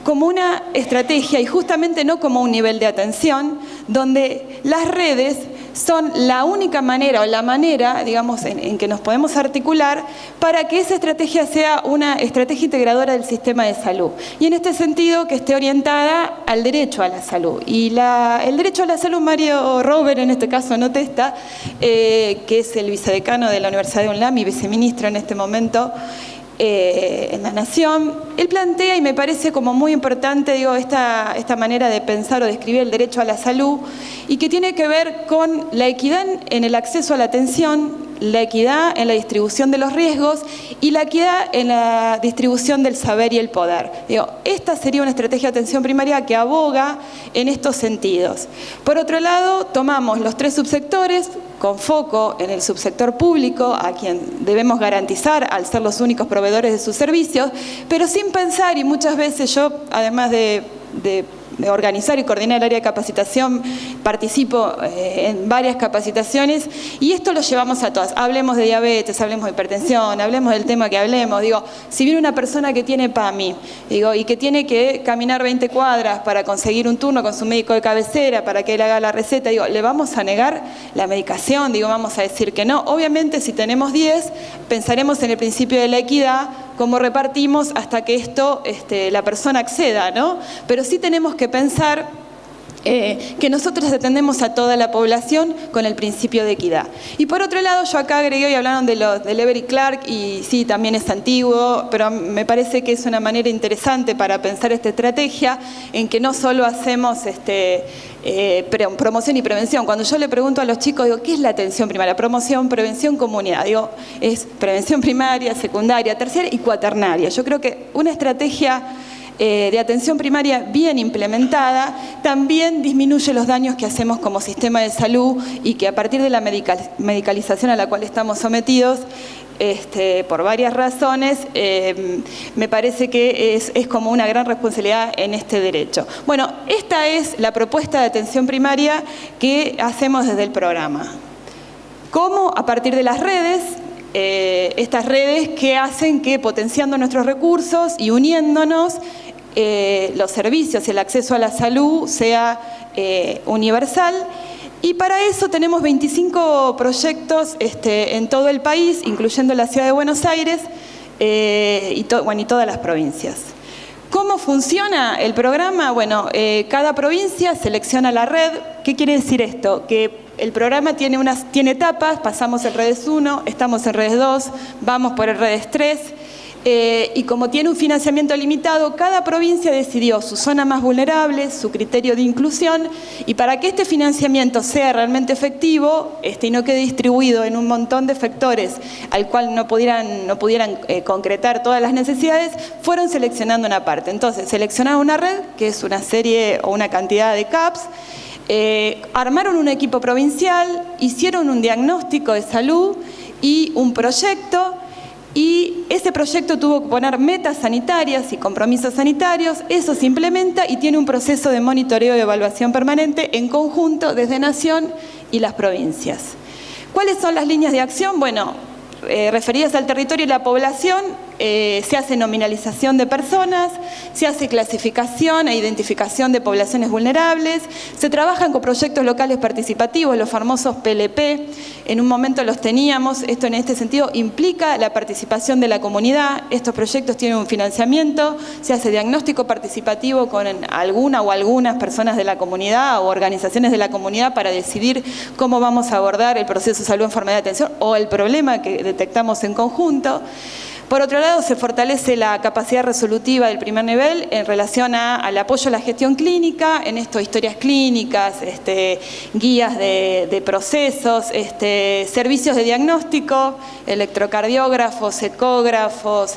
como una estrategia y justamente no como un nivel de atención, donde las redes son la única manera o la manera, en que nos podemos articular para que esa estrategia sea una estrategia integradora del sistema de salud. Y en este sentido que esté orientada al derecho a la salud. Y el derecho a la salud, Mario Robert, en este caso no Testa, que es el vicedecano de la Universidad de UNLAM y viceministro en este momento, en la Nación, él plantea, y me parece como muy importante, esta manera de pensar o de escribir el derecho a la salud, y que tiene que ver con la equidad en el acceso a la atención, la equidad en la distribución de los riesgos y la equidad en la distribución del saber y el poder. Esta sería una estrategia de atención primaria que aboga en estos sentidos. Por otro lado, tomamos los tres subsectores, con foco en el subsector público, a quien debemos garantizar al ser los únicos proveedores de sus servicios, pero sin pensar, y muchas veces yo, además de organizar y coordinar el área de capacitación, participo en varias capacitaciones, y esto lo llevamos a todas. Hablemos de diabetes, hablemos de hipertensión, hablemos del tema que hablemos. Si viene una persona que tiene PAMI, y que tiene que caminar 20 cuadras para conseguir un turno con su médico de cabecera, para que él haga la receta, ¿le vamos a negar la medicación? Vamos a decir que no. Obviamente, si tenemos 10, pensaremos en el principio de la equidad, cómo repartimos hasta que esto la persona acceda, ¿no? Pero sí tenemos que pensar que nosotros atendemos a toda la población con el principio de equidad. Y por otro lado, yo acá agregué, y hablaron de Lever y Clark, y sí, también es antiguo, pero me parece que es una manera interesante para pensar esta estrategia, en que no solo hacemos promoción y prevención. Cuando yo le pregunto a los chicos, ¿qué es la atención primaria? Promoción, prevención, comunidad. Es prevención primaria, secundaria, terciaria y cuaternaria. Yo creo que una estrategia de atención primaria bien implementada también disminuye los daños que hacemos como sistema de salud, y que a partir de la medicalización a la cual estamos sometidos, por varias razones, me parece que es como una gran responsabilidad en este derecho. Bueno, esta es la propuesta de atención primaria que hacemos desde el programa. ¿Cómo? A partir de las redes, estas redes que hacen que potenciando nuestros recursos y uniéndonos, los servicios y el acceso a la salud sea universal. Y para eso tenemos 25 proyectos en todo el país, incluyendo la ciudad de Buenos Aires y todas las provincias. ¿Cómo funciona el programa? Bueno, cada provincia selecciona la red. ¿Qué quiere decir esto? Que el programa tiene etapas, pasamos en redes 1, estamos en redes 2, vamos por el redes 3. Y como tiene un financiamiento limitado, cada provincia decidió su zona más vulnerable, su criterio de inclusión, y para que este financiamiento sea realmente efectivo y no quede distribuido en un montón de factores al cual no pudieran concretar todas las necesidades, fueron seleccionando una parte. Entonces, seleccionaron una red, que es una serie o una cantidad de CAPs, armaron un equipo provincial, hicieron un diagnóstico de salud y un proyecto. Y ese proyecto tuvo que poner metas sanitarias y compromisos sanitarios. Eso se implementa y tiene un proceso de monitoreo y evaluación permanente en conjunto desde Nación y las provincias. ¿Cuáles son las líneas de acción? Bueno, referidas al territorio y la población, se hace nominalización de personas, se hace clasificación e identificación de poblaciones vulnerables, se trabajan con proyectos locales participativos, los famosos PLP, en un momento los teníamos, esto en este sentido implica la participación de la comunidad, estos proyectos tienen un financiamiento, se hace diagnóstico participativo con alguna o algunas personas de la comunidad o organizaciones de la comunidad para decidir cómo vamos a abordar el proceso de salud, enfermedad y atención o el problema que detectamos en conjunto. Por otro lado, se fortalece la capacidad resolutiva del primer nivel en relación al apoyo a la gestión clínica, en esto historias clínicas, guías de procesos, servicios de diagnóstico, electrocardiógrafos, ecógrafos,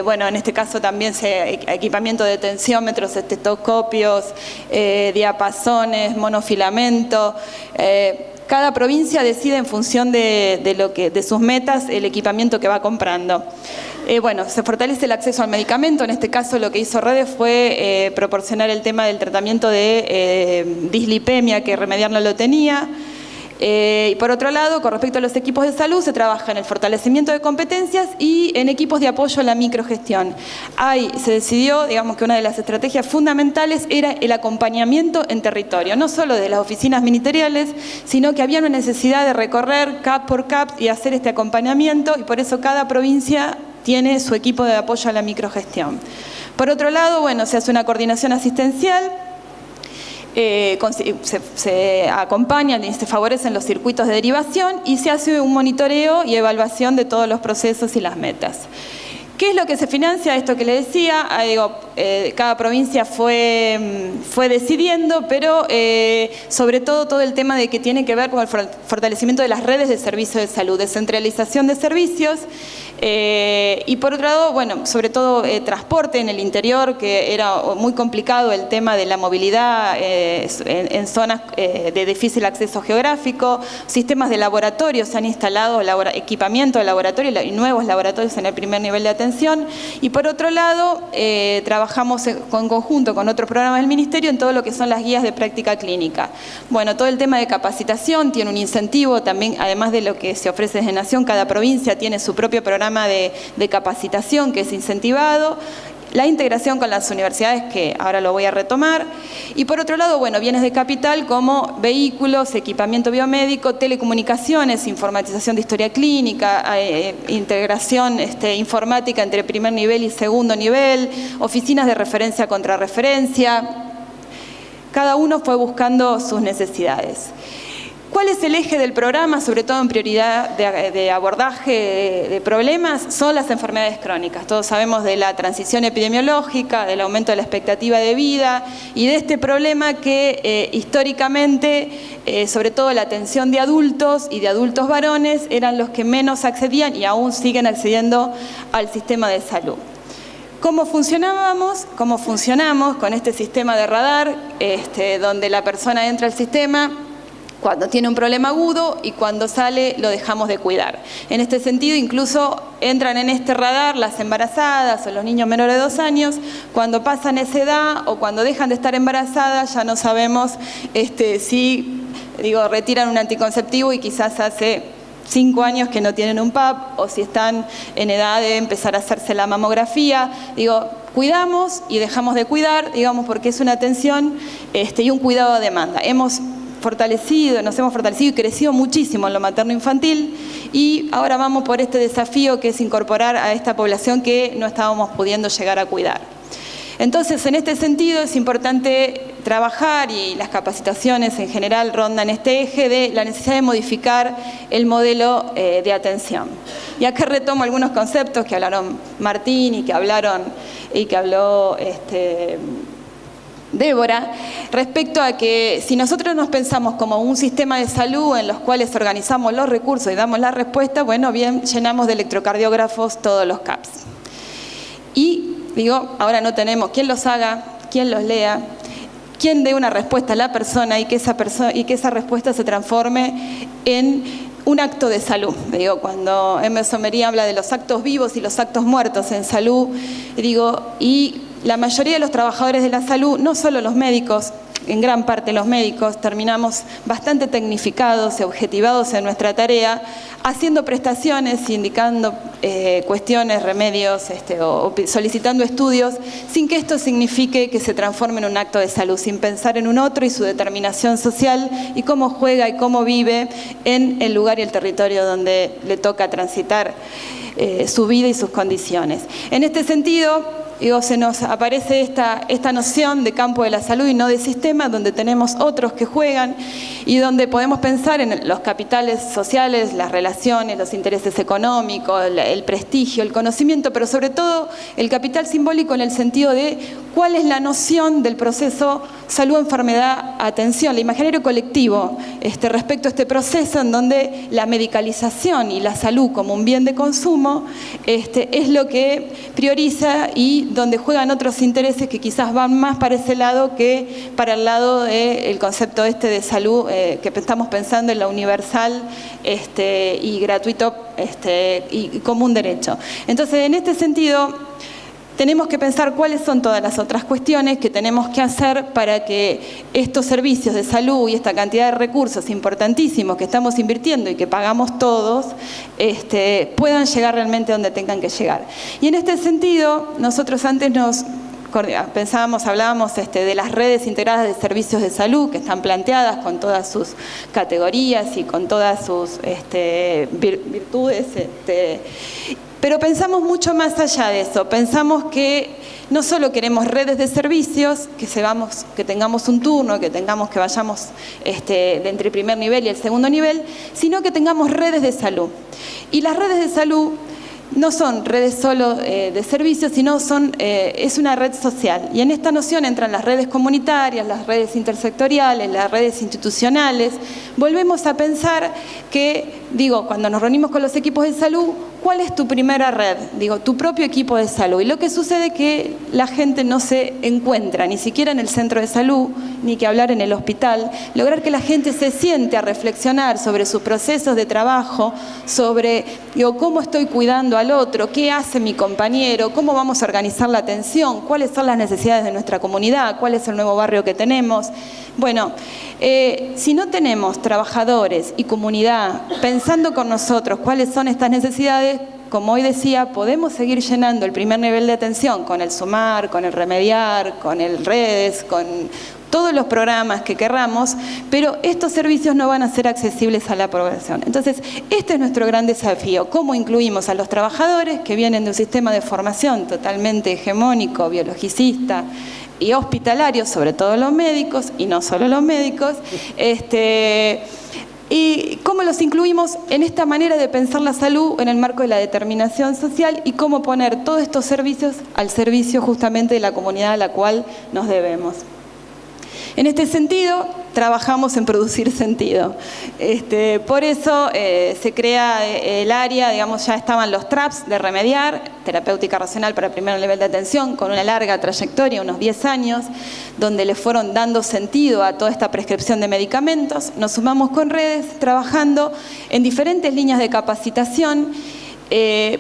bueno, en este caso también equipamiento de tensiómetros, estetoscopios, diapasones, monofilamento. Cada provincia decide en función de sus metas el equipamiento que va comprando. Bueno, se fortalece el acceso al medicamento. En este caso lo que hizo Redes fue proporcionar el tema del tratamiento de dislipemia, que Remediar no lo tenía. Y por otro lado, con respecto a los equipos de salud, se trabaja en el fortalecimiento de competencias y en equipos de apoyo a la microgestión. Se decidió, digamos, que una de las estrategias fundamentales era el acompañamiento en territorio, no solo de las oficinas ministeriales, sino que había una necesidad de recorrer CAP por CAP y hacer este acompañamiento, y por eso cada provincia tiene su equipo de apoyo a la microgestión. Por otro lado, bueno, se hace una coordinación asistencial, se acompañan y se favorecen los circuitos de derivación y se hace un monitoreo y evaluación de todos los procesos y las metas. ¿Qué es lo que se financia? Esto que le decía, cada provincia fue decidiendo, pero sobre todo el tema de que tiene que ver con el fortalecimiento de las redes de servicios de salud, descentralización de servicios, y por otro lado, bueno, sobre todo transporte en el interior, que era muy complicado el tema de la movilidad en zonas de difícil acceso geográfico, sistemas de laboratorio, se han instalado equipamiento de laboratorio y nuevos laboratorios en el primer nivel de atención. Y por otro lado, trabajamos en conjunto con otros programas del Ministerio en todo lo que son las guías de práctica clínica. Bueno, todo el tema de capacitación tiene un incentivo también, además de lo que se ofrece desde Nación, cada provincia tiene su propio programa de capacitación que es incentivado. La integración con las universidades, que ahora lo voy a retomar. Y por otro lado, bueno, bienes de capital como vehículos, equipamiento biomédico, telecomunicaciones, informatización de historia clínica, integración informática entre primer nivel y segundo nivel, oficinas de referencia contra referencia. Cada uno fue buscando sus necesidades. ¿Cuál es el eje del programa, sobre todo en prioridad de abordaje de problemas? Son las enfermedades crónicas. Todos sabemos de la transición epidemiológica, del aumento de la expectativa de vida y de este problema que históricamente, sobre todo la atención de adultos y de adultos varones, eran los que menos accedían y aún siguen accediendo al sistema de salud. ¿Cómo funcionamos con este sistema de radar, donde la persona entra al sistema cuando tiene un problema agudo y cuando sale lo dejamos de cuidar? En este sentido, incluso entran en este radar las embarazadas o los niños menores de 2 años. Cuando pasan esa edad o cuando dejan de estar embarazadas, ya no sabemos si retiran un anticonceptivo y quizás hace 5 años que no tienen un PAP, o si están en edad de empezar a hacerse la mamografía. Cuidamos y dejamos de cuidar, porque es una atención y un cuidado a demanda. Nos hemos fortalecido y crecido muchísimo en lo materno-infantil, y ahora vamos por este desafío que es incorporar a esta población que no estábamos pudiendo llegar a cuidar. Entonces, en este sentido, es importante trabajar, y las capacitaciones en general rondan este eje de la necesidad de modificar el modelo de atención. Y acá retomo algunos conceptos que hablaron Martín y que habló Débora, respecto a que si nosotros nos pensamos como un sistema de salud en los cuales organizamos los recursos y damos la respuesta, llenamos de electrocardiógrafos todos los CAPS. Y ahora no tenemos quien los haga, quien los lea, quien dé una respuesta a la persona y que esa respuesta se transforme en un acto de salud. Cuando Emerson Mería habla de los actos vivos y los actos muertos en salud, y la mayoría de los trabajadores de la salud, no solo los médicos, en gran parte los médicos, terminamos bastante tecnificados y objetivados en nuestra tarea, haciendo prestaciones, indicando cuestiones, remedios o solicitando estudios, sin que esto signifique que se transforme en un acto de salud, sin pensar en un otro y su determinación social y cómo juega y cómo vive en el lugar y el territorio donde le toca transitar su vida y sus condiciones. En este sentido, se nos aparece esta noción de campo de la salud y no de sistema, donde tenemos otros que juegan y donde podemos pensar en los capitales sociales, las relaciones, los intereses económicos, el prestigio, el conocimiento, pero sobre todo el capital simbólico en el sentido de cuál es la noción del proceso salud, enfermedad, atención, el imaginario colectivo respecto a este proceso en donde la medicalización y la salud como un bien de consumo es lo que prioriza, y donde juegan otros intereses que quizás van más para ese lado que para el lado del concepto de salud que estamos pensando en la universal y gratuito y como un derecho. Entonces, en este sentido, tenemos que pensar cuáles son todas las otras cuestiones que tenemos que hacer para que estos servicios de salud y esta cantidad de recursos importantísimos que estamos invirtiendo y que pagamos todos, puedan llegar realmente donde tengan que llegar. Y en este sentido, nosotros antes hablábamos de las redes integradas de servicios de salud que están planteadas con todas sus categorías y con todas sus virtudes, pero pensamos mucho más allá de eso. Pensamos que no solo queremos redes de servicios, que tengamos un turno, que vayamos de entre el primer nivel y el segundo nivel, sino que tengamos redes de salud. Y las redes de salud no son redes solo de servicios, sino es una red social. Y en esta noción entran las redes comunitarias, las redes intersectoriales, las redes institucionales. Volvemos a pensar que, cuando nos reunimos con los equipos de salud, ¿cuál es tu primera red? Tu propio equipo de salud. Y lo que sucede es que la gente no se encuentra, ni siquiera en el centro de salud, ni que hablar en el hospital. Lograr que la gente se siente a reflexionar sobre sus procesos de trabajo, sobre cómo estoy cuidando al otro, qué hace mi compañero, cómo vamos a organizar la atención, cuáles son las necesidades de nuestra comunidad, cuál es el nuevo barrio que tenemos. Si no tenemos trabajadores y comunidad pensando con nosotros cuáles son estas necesidades, como hoy decía, podemos seguir llenando el primer nivel de atención con el Sumar, con el Remediar, con el Redes, con todos los programas que querramos, pero estos servicios no van a ser accesibles a la población. Entonces, este es nuestro gran desafío: cómo incluimos a los trabajadores que vienen de un sistema de formación totalmente hegemónico, biologicista y hospitalario, sobre todo los médicos, y no solo los médicos, y cómo los incluimos en esta manera de pensar la salud en el marco de la determinación social, y cómo poner todos estos servicios al servicio justamente de la comunidad a la cual nos debemos. En este sentido, trabajamos en producir sentido. Por eso se crea el área, ya estaban los TRAPS de Remediar, terapéutica racional para el primer nivel de atención, con una larga trayectoria, unos 10 años, donde le fueron dando sentido a toda esta prescripción de medicamentos. Nos sumamos con Redes, trabajando en diferentes líneas de capacitación,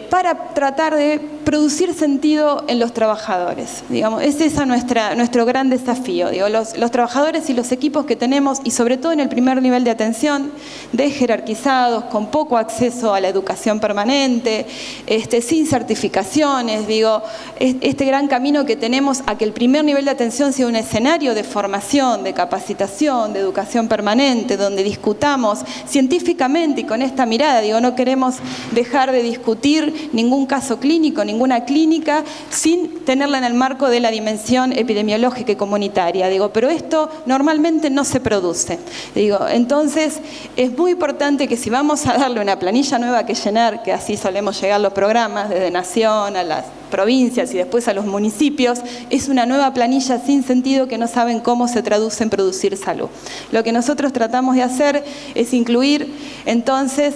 para tratar de producir sentido en los trabajadores. Digamos, es ese nuestro gran desafío. Digo, los trabajadores y los equipos que tenemos, y sobre todo en el primer nivel de atención, jerarquizados, con poco acceso a la educación permanente, sin certificaciones, digo, este gran camino que tenemos a que el primer nivel de atención sea un escenario de formación, de capacitación, de educación permanente, donde discutamos científicamente y con esta mirada, digo, no queremos dejar de discutir ningún caso clínico, ninguna clínica, sin tenerla en el marco de la dimensión epidemiológica y comunitaria, digo, pero esto normalmente no se produce, digo, entonces es muy importante que si vamos a darle una planilla nueva que llenar, que así solemos llegar los programas, desde Nación a las provincias y después a los municipios, es una nueva planilla sin sentido que no saben cómo se traduce en producir salud. Lo que nosotros tratamos de hacer es incluir entonces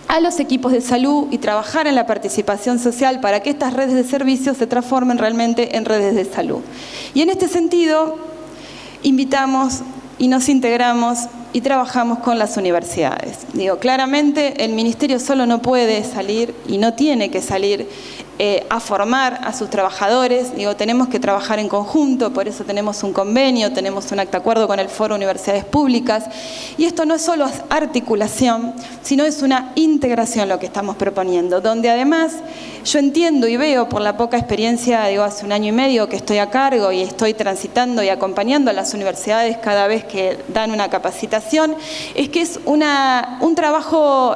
a los equipos de salud y trabajar en la participación social para que estas redes de servicios se transformen realmente en redes de salud. Y en este sentido, invitamos y nos integramos y trabajamos con las universidades. Digo, claramente el Ministerio solo no puede salir y no tiene que salir a formar a sus trabajadores. Digo, tenemos que trabajar en conjunto, por eso tenemos un convenio, tenemos un acta de acuerdo con el Foro Universidades Públicas, y esto no es solo articulación, sino es una integración lo que estamos proponiendo, donde además yo entiendo y veo por la poca experiencia, digo, hace 1 año y medio que estoy a cargo y estoy transitando y acompañando a las universidades cada vez que dan una capacitación, es que es un trabajo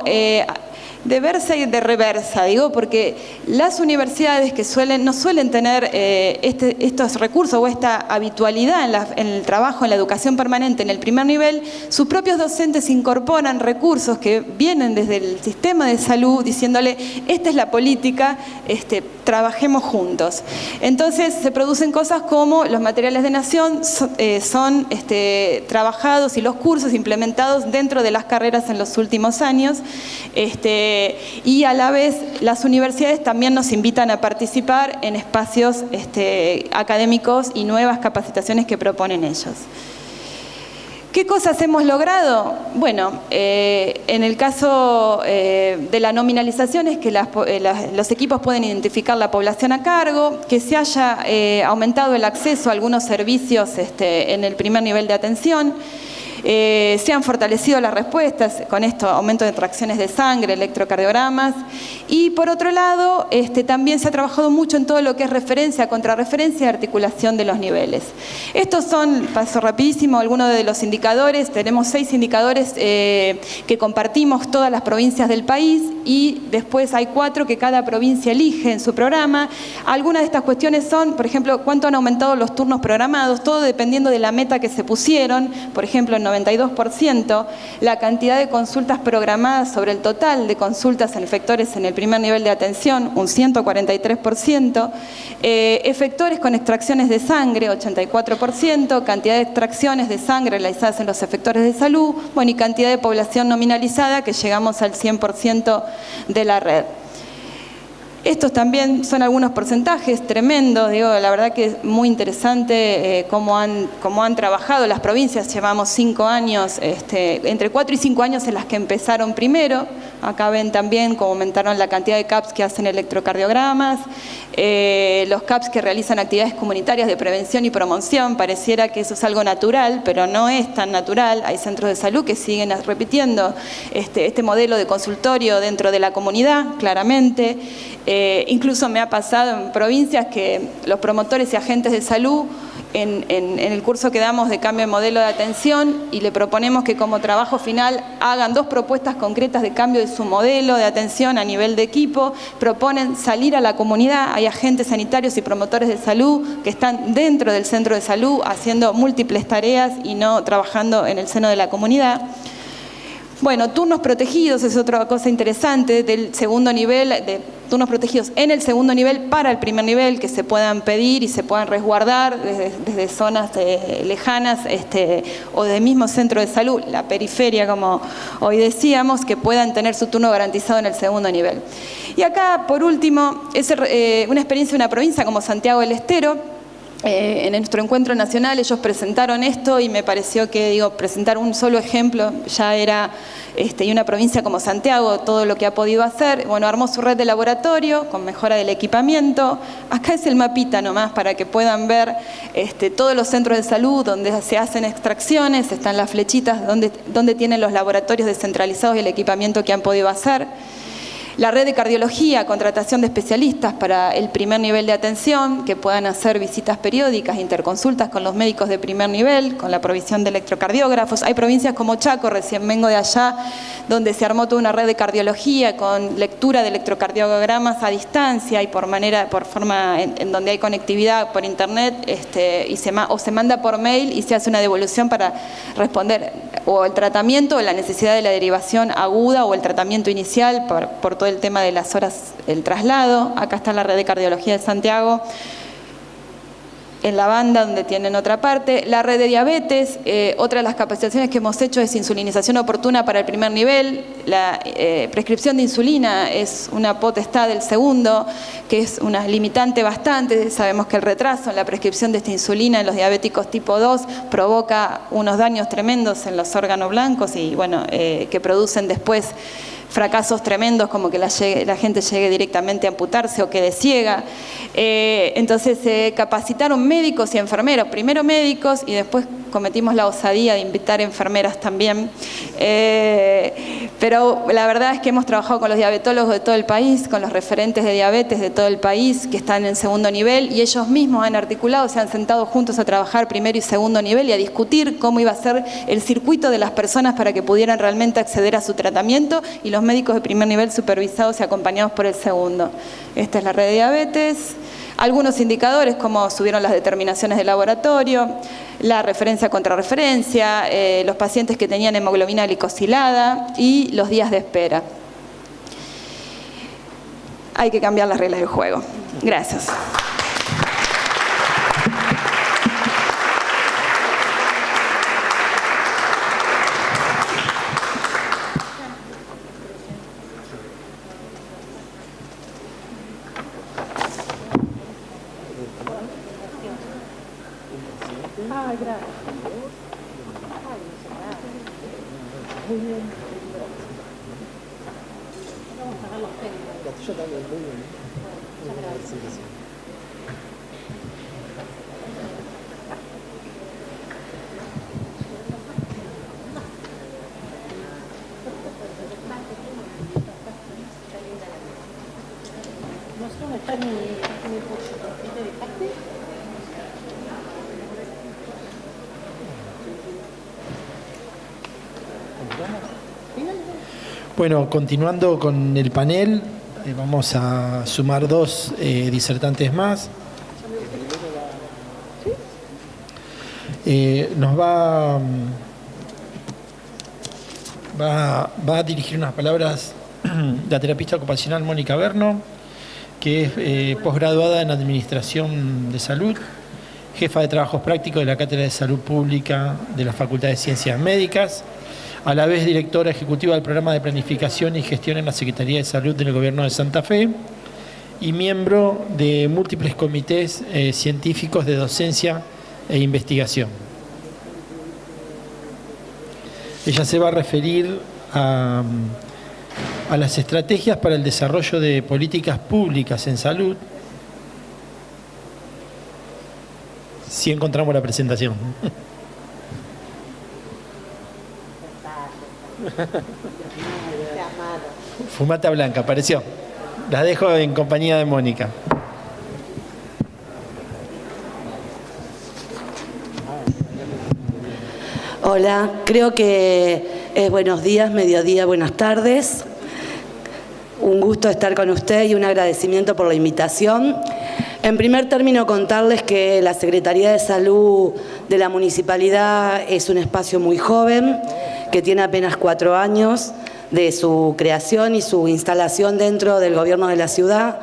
de versa y de reversa, digo, porque las universidades que no suelen tener estos recursos o esta habitualidad en el trabajo, en la educación permanente, en el primer nivel, sus propios docentes incorporan recursos que vienen desde el sistema de salud diciéndole, esta es la política, trabajemos juntos. Entonces se producen cosas como los materiales de Nación son trabajados y los cursos implementados dentro de las carreras en los últimos años, y a la vez las universidades también nos invitan a participar en espacios académicos y nuevas capacitaciones que proponen ellos. ¿Qué cosas hemos logrado? Bueno, en el caso de la nominalización es que los equipos pueden identificar la población a cargo, que se haya aumentado el acceso a algunos servicios en el primer nivel de atención, se han fortalecido las respuestas, con esto aumento de tracciones de sangre, electrocardiogramas, y por otro lado también se ha trabajado mucho en todo lo que es referencia, contrarreferencia y articulación de los niveles. Estos son, paso rapidísimo, algunos de los indicadores. Tenemos 6 indicadores que compartimos todas las provincias del país, y después hay 4 que cada provincia elige en su programa. Algunas de estas cuestiones son, por ejemplo, cuánto han aumentado los turnos programados, todo dependiendo de la meta que se pusieron. Por ejemplo, en 92%, la cantidad de consultas programadas sobre el total de consultas en efectores en el primer nivel de atención, un 143%, efectores con extracciones de sangre, 84%, cantidad de extracciones de sangre realizadas en los efectores de salud, bueno, y cantidad de población nominalizada, que llegamos al 100% de la red. Estos también son algunos porcentajes tremendos, digo, la verdad que es muy interesante cómo han trabajado las provincias. Llevamos 5 años, entre 4 y 5 años en las que empezaron primero. Acá ven también cómo aumentaron la cantidad de CAPS que hacen electrocardiogramas, los CAPS que realizan actividades comunitarias de prevención y promoción. Pareciera que eso es algo natural, pero no es tan natural. Hay centros de salud que siguen repitiendo este modelo de consultorio dentro de la comunidad, claramente. Incluso me ha pasado en provincias que los promotores y agentes de salud en el curso que damos de cambio de modelo de atención, y le proponemos que como trabajo final hagan 2 propuestas concretas de cambio de su modelo de atención a nivel de equipo, proponen salir a la comunidad. Hay agentes sanitarios y promotores de salud que están dentro del centro de salud haciendo múltiples tareas y no trabajando en el seno de la comunidad. Bueno, turnos protegidos es otra cosa interesante del segundo nivel, de turnos protegidos en el segundo nivel para el primer nivel, que se puedan pedir y se puedan resguardar desde zonas lejanas o del mismo centro de salud, la periferia, como hoy decíamos, que puedan tener su turno garantizado en el segundo nivel. Y acá, por último, es una experiencia de una provincia como Santiago del Estero, En nuestro encuentro nacional ellos presentaron esto y me pareció que, presentar un solo ejemplo ya era, y una provincia como Santiago, todo lo que ha podido hacer. Bueno, armó su red de laboratorio con mejora del equipamiento. Acá es el mapita nomás para que puedan ver todos los centros de salud donde se hacen extracciones, están las flechitas donde tienen los laboratorios descentralizados y el equipamiento que han podido hacer. La red de cardiología, contratación de especialistas para el primer nivel de atención, que puedan hacer visitas periódicas, interconsultas con los médicos de primer nivel, con la provisión de electrocardiógrafos. Hay provincias como Chaco, recién vengo de allá, donde se armó toda una red de cardiología con lectura de electrocardiogramas a distancia y por forma en donde hay conectividad por internet, o se manda por mail y se hace una devolución para responder o el tratamiento o la necesidad de la derivación aguda o el tratamiento inicial por todo el tema de las horas del traslado. Acá está la red de cardiología de Santiago, en la banda donde tienen otra parte. La red de diabetes, otra de las capacitaciones que hemos hecho es insulinización oportuna para el primer nivel. La prescripción de insulina es una potestad del segundo, que es una limitante bastante. Sabemos que el retraso en la prescripción de esta insulina en los diabéticos tipo 2 provoca unos daños tremendos en los órganos blancos y bueno, que producen después fracasos tremendos como que la gente llegue directamente a amputarse o quede ciega. Entonces capacitaron médicos y enfermeros, primero médicos y después cometimos la osadía de invitar enfermeras también. Pero la verdad es que hemos trabajado con los diabetólogos de todo el país, con los referentes de diabetes de todo el país que están en segundo nivel y ellos mismos han articulado, se han sentado juntos a trabajar primero y segundo nivel y a discutir cómo iba a ser el circuito de las personas para que pudieran realmente acceder a su tratamiento y los médicos de primer nivel supervisados y acompañados por el segundo. Esta es la red de diabetes. Algunos indicadores como subieron las determinaciones de laboratorio, la referencia contra referencia, los pacientes que tenían hemoglobina glicosilada y los días de espera. Hay que cambiar las reglas del juego. Gracias. Bueno, continuando con el panel, vamos a sumar dos disertantes más. Nos va a dirigir unas palabras la terapista ocupacional Mónica Berno, que es posgraduada en Administración de Salud, jefa de Trabajos Prácticos de la Cátedra de Salud Pública de la Facultad de Ciencias Médicas, a la vez directora ejecutiva del Programa de Planificación y Gestión en la Secretaría de Salud del Gobierno de Santa Fe y miembro de múltiples comités científicos de docencia e investigación. Ella se va a referir a las estrategias para el desarrollo de políticas públicas en salud. Si encontramos la presentación. Fumata blanca, apareció. La dejo en compañía de Mónica. Hola, creo que es buenos días, mediodía, buenas tardes. Un gusto estar con usted y un agradecimiento por la invitación. En primer término, contarles que la Secretaría de Salud de la Municipalidad es un espacio muy joven, que tiene apenas 4 años de su creación y su instalación dentro del gobierno de la ciudad.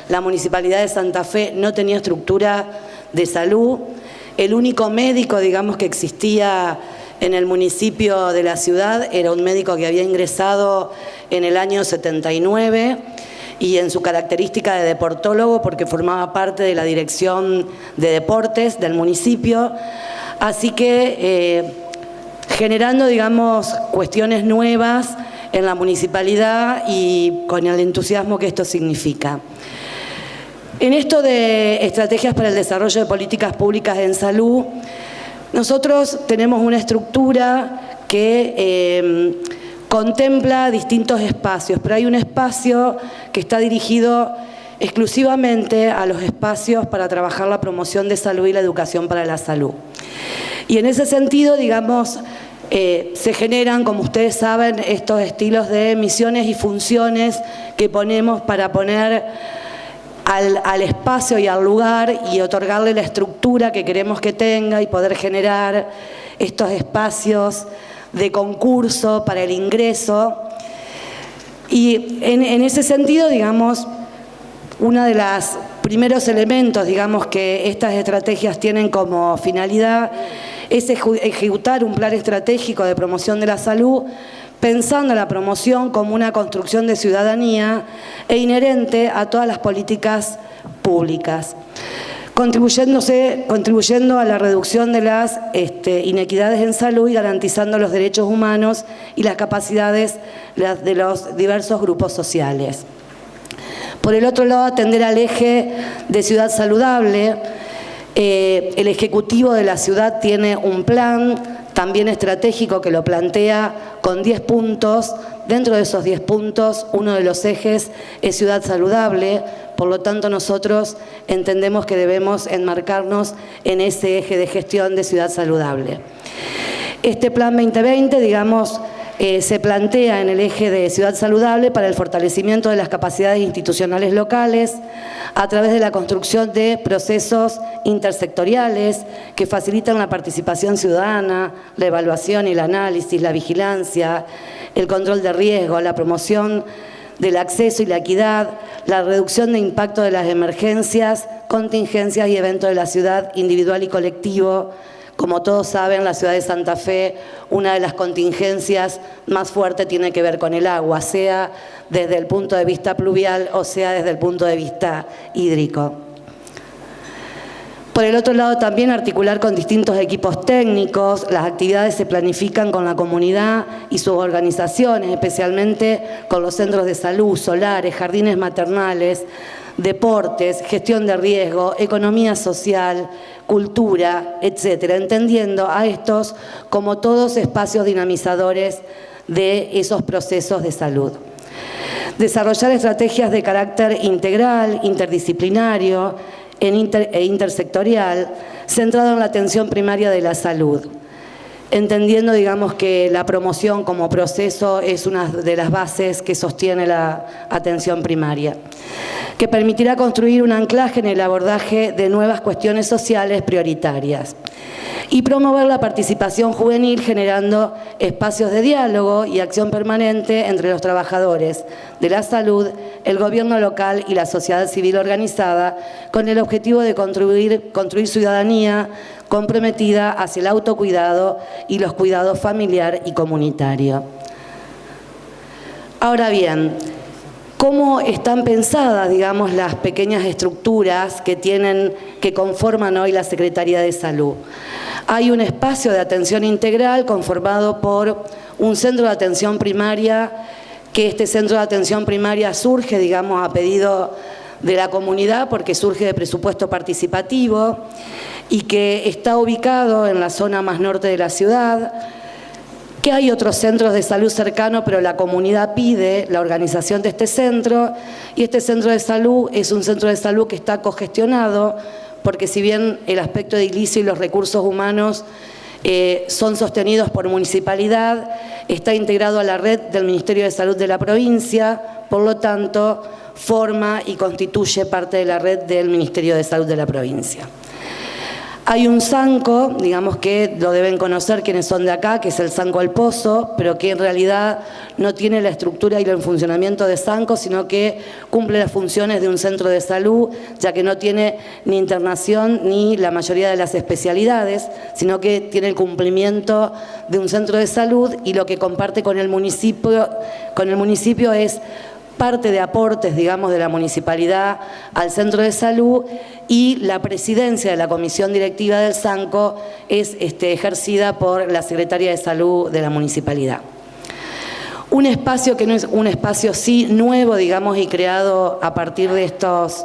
La Municipalidad de Santa Fe no tenía estructura de salud. El único médico, digamos, que existía en el municipio de la ciudad era un médico que había ingresado en el año 79 y en su característica de deportólogo, porque formaba parte de la dirección de deportes del municipio. Así que generando, digamos, cuestiones nuevas en la municipalidad y con el entusiasmo que esto significa. En esto de estrategias para el desarrollo de políticas públicas en salud, nosotros tenemos una estructura que contempla distintos espacios, pero hay un espacio que está dirigido exclusivamente a los espacios para trabajar la promoción de salud y la educación para la salud. Y en ese sentido, digamos, se generan, como ustedes saben, estos estilos de misiones y funciones que ponemos para poner al espacio y al lugar y otorgarle la estructura que queremos que tenga y poder generar estos espacios de concurso para el ingreso. Y en ese sentido, digamos, uno de los primeros elementos, digamos, que estas estrategias tienen como finalidad es ejecutar un plan estratégico de promoción de la salud, pensando la promoción como una construcción de ciudadanía e inherente a todas las políticas públicas, contribuyendo a la reducción de las inequidades en salud y garantizando los derechos humanos y las capacidades de los diversos grupos sociales. Por el otro lado, atender al eje de ciudad saludable. El Ejecutivo de la ciudad tiene un plan también estratégico que lo plantea con 10 puntos. Dentro de esos 10 puntos, uno de los ejes es ciudad saludable. Por lo tanto, nosotros entendemos que debemos enmarcarnos en ese eje de gestión de ciudad saludable. Este Plan 2020, digamos, se plantea en el eje de ciudad saludable para el fortalecimiento de las capacidades institucionales locales a través de la construcción de procesos intersectoriales que facilitan la participación ciudadana, la evaluación y el análisis, la vigilancia, el control de riesgo, la promoción del acceso y la equidad, la reducción de impacto de las emergencias, contingencias y eventos de la ciudad individual y colectivo. Como todos saben, la ciudad de Santa Fe, una de las contingencias más fuertes tiene que ver con el agua, sea desde el punto de vista pluvial o sea desde el punto de vista hídrico. Por el otro lado, también articular con distintos equipos técnicos. Las actividades se planifican con la comunidad y sus organizaciones, especialmente con los centros de salud, solares, jardines maternales, deportes, gestión de riesgo, economía social, cultura, etcétera, entendiendo a estos como todos espacios dinamizadores de esos procesos de salud. Desarrollar estrategias de carácter integral, interdisciplinario e intersectorial, centrado en la atención primaria de la salud, entendiendo, digamos, que la promoción como proceso es una de las bases que sostiene la atención primaria, que permitirá construir un anclaje en el abordaje de nuevas cuestiones sociales prioritarias y promover la participación juvenil generando espacios de diálogo y acción permanente entre los trabajadores de la salud, el gobierno local y la sociedad civil organizada, con el objetivo de construir ciudadanía comprometida hacia el autocuidado y los cuidados familiar y comunitario. Ahora bien, ¿cómo están pensadas, digamos, las pequeñas estructuras que conforman hoy la Secretaría de Salud? Hay un espacio de atención integral conformado por un centro de atención primaria, que este centro de atención primaria surge, digamos, a pedido de la comunidad porque surge de presupuesto participativo y que está ubicado en la zona más norte de la ciudad, que hay otros centros de salud cercanos, pero la comunidad pide la organización de este centro, y este centro de salud es un centro de salud que está cogestionado, porque si bien el aspecto edilicio y los recursos humanos son sostenidos por municipalidad, está integrado a la red del Ministerio de Salud de la provincia, por lo tanto, forma y constituye parte de la red del Ministerio de Salud de la provincia. Hay un SANCO, digamos que lo deben conocer quienes son de acá, que es el SANCO El Pozo, pero que en realidad no tiene la estructura y el funcionamiento de SANCO, sino que cumple las funciones de un centro de salud, ya que no tiene ni internación ni la mayoría de las especialidades, sino que tiene el cumplimiento de un centro de salud, y lo que comparte con el municipio es parte de aportes, digamos, de la municipalidad al centro de salud, y la presidencia de la comisión directiva del SANCO es ejercida por la secretaria de salud de la municipalidad. Un espacio que no es un espacio sí nuevo, digamos, y creado a partir de estos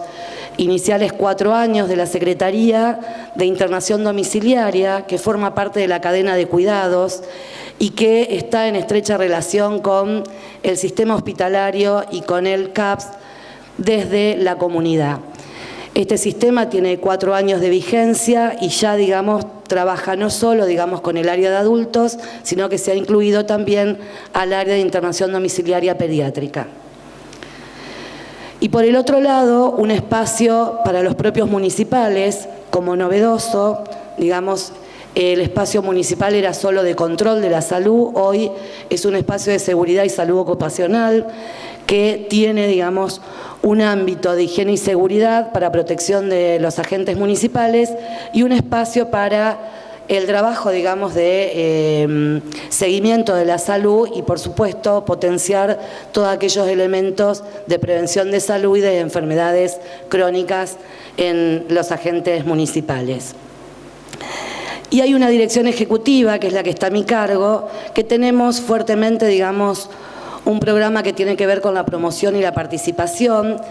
iniciales 4 años de la Secretaría de Internación Domiciliaria, que forma parte de la cadena de cuidados y que está en estrecha relación con el sistema hospitalario y con el CAPS desde la comunidad. Este sistema tiene 4 años de vigencia y ya, digamos, trabaja no solo, digamos, con el área de adultos, sino que se ha incluido también al área de internación domiciliaria pediátrica. Y por el otro lado, un espacio para los propios municipales, como novedoso, digamos, el espacio municipal era solo de control de la salud, hoy es un espacio de seguridad y salud ocupacional que tiene, digamos, un ámbito de higiene y seguridad para protección de los agentes municipales y un espacio para el trabajo, digamos, de seguimiento de la salud y, por supuesto, potenciar todos aquellos elementos de prevención de salud y de enfermedades crónicas en los agentes municipales. Y hay una dirección ejecutiva, que es la que está a mi cargo, que tenemos fuertemente, digamos, un programa que tiene que ver con la promoción y la participación,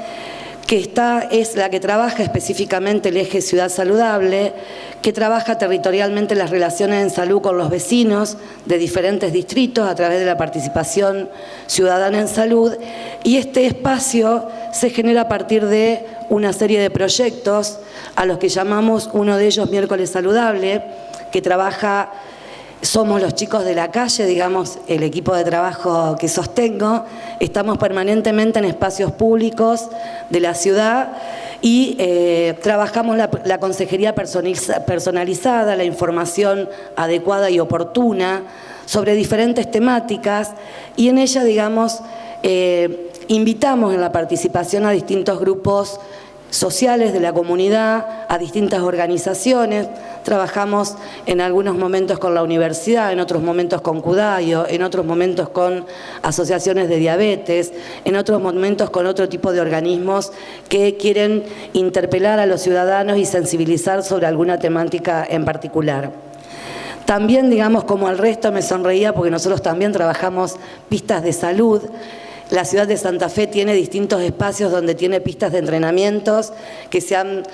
que es la que trabaja específicamente el eje Ciudad Saludable, que trabaja territorialmente las relaciones en salud con los vecinos de diferentes distritos a través de la participación ciudadana en salud, y este espacio se genera a partir de una serie de proyectos a los que llamamos, uno de ellos Miércoles Saludable, que trabaja. Somos los chicos de la calle, digamos, el equipo de trabajo que sostengo. Estamos permanentemente en espacios públicos de la ciudad y trabajamos la consejería personalizada, la información adecuada y oportuna sobre diferentes temáticas, y en ella, digamos, invitamos en la participación a distintos grupos sociales de la comunidad, a distintas organizaciones. Trabajamos en algunos momentos con la universidad, en otros momentos con Cudayo, en otros momentos con asociaciones de diabetes, en otros momentos con otro tipo de organismos que quieren interpelar a los ciudadanos y sensibilizar sobre alguna temática en particular. También, digamos, como el resto, me sonreía porque nosotros también trabajamos pistas de salud. La ciudad de Santa Fe tiene distintos espacios donde tiene pistas de entrenamientos que se han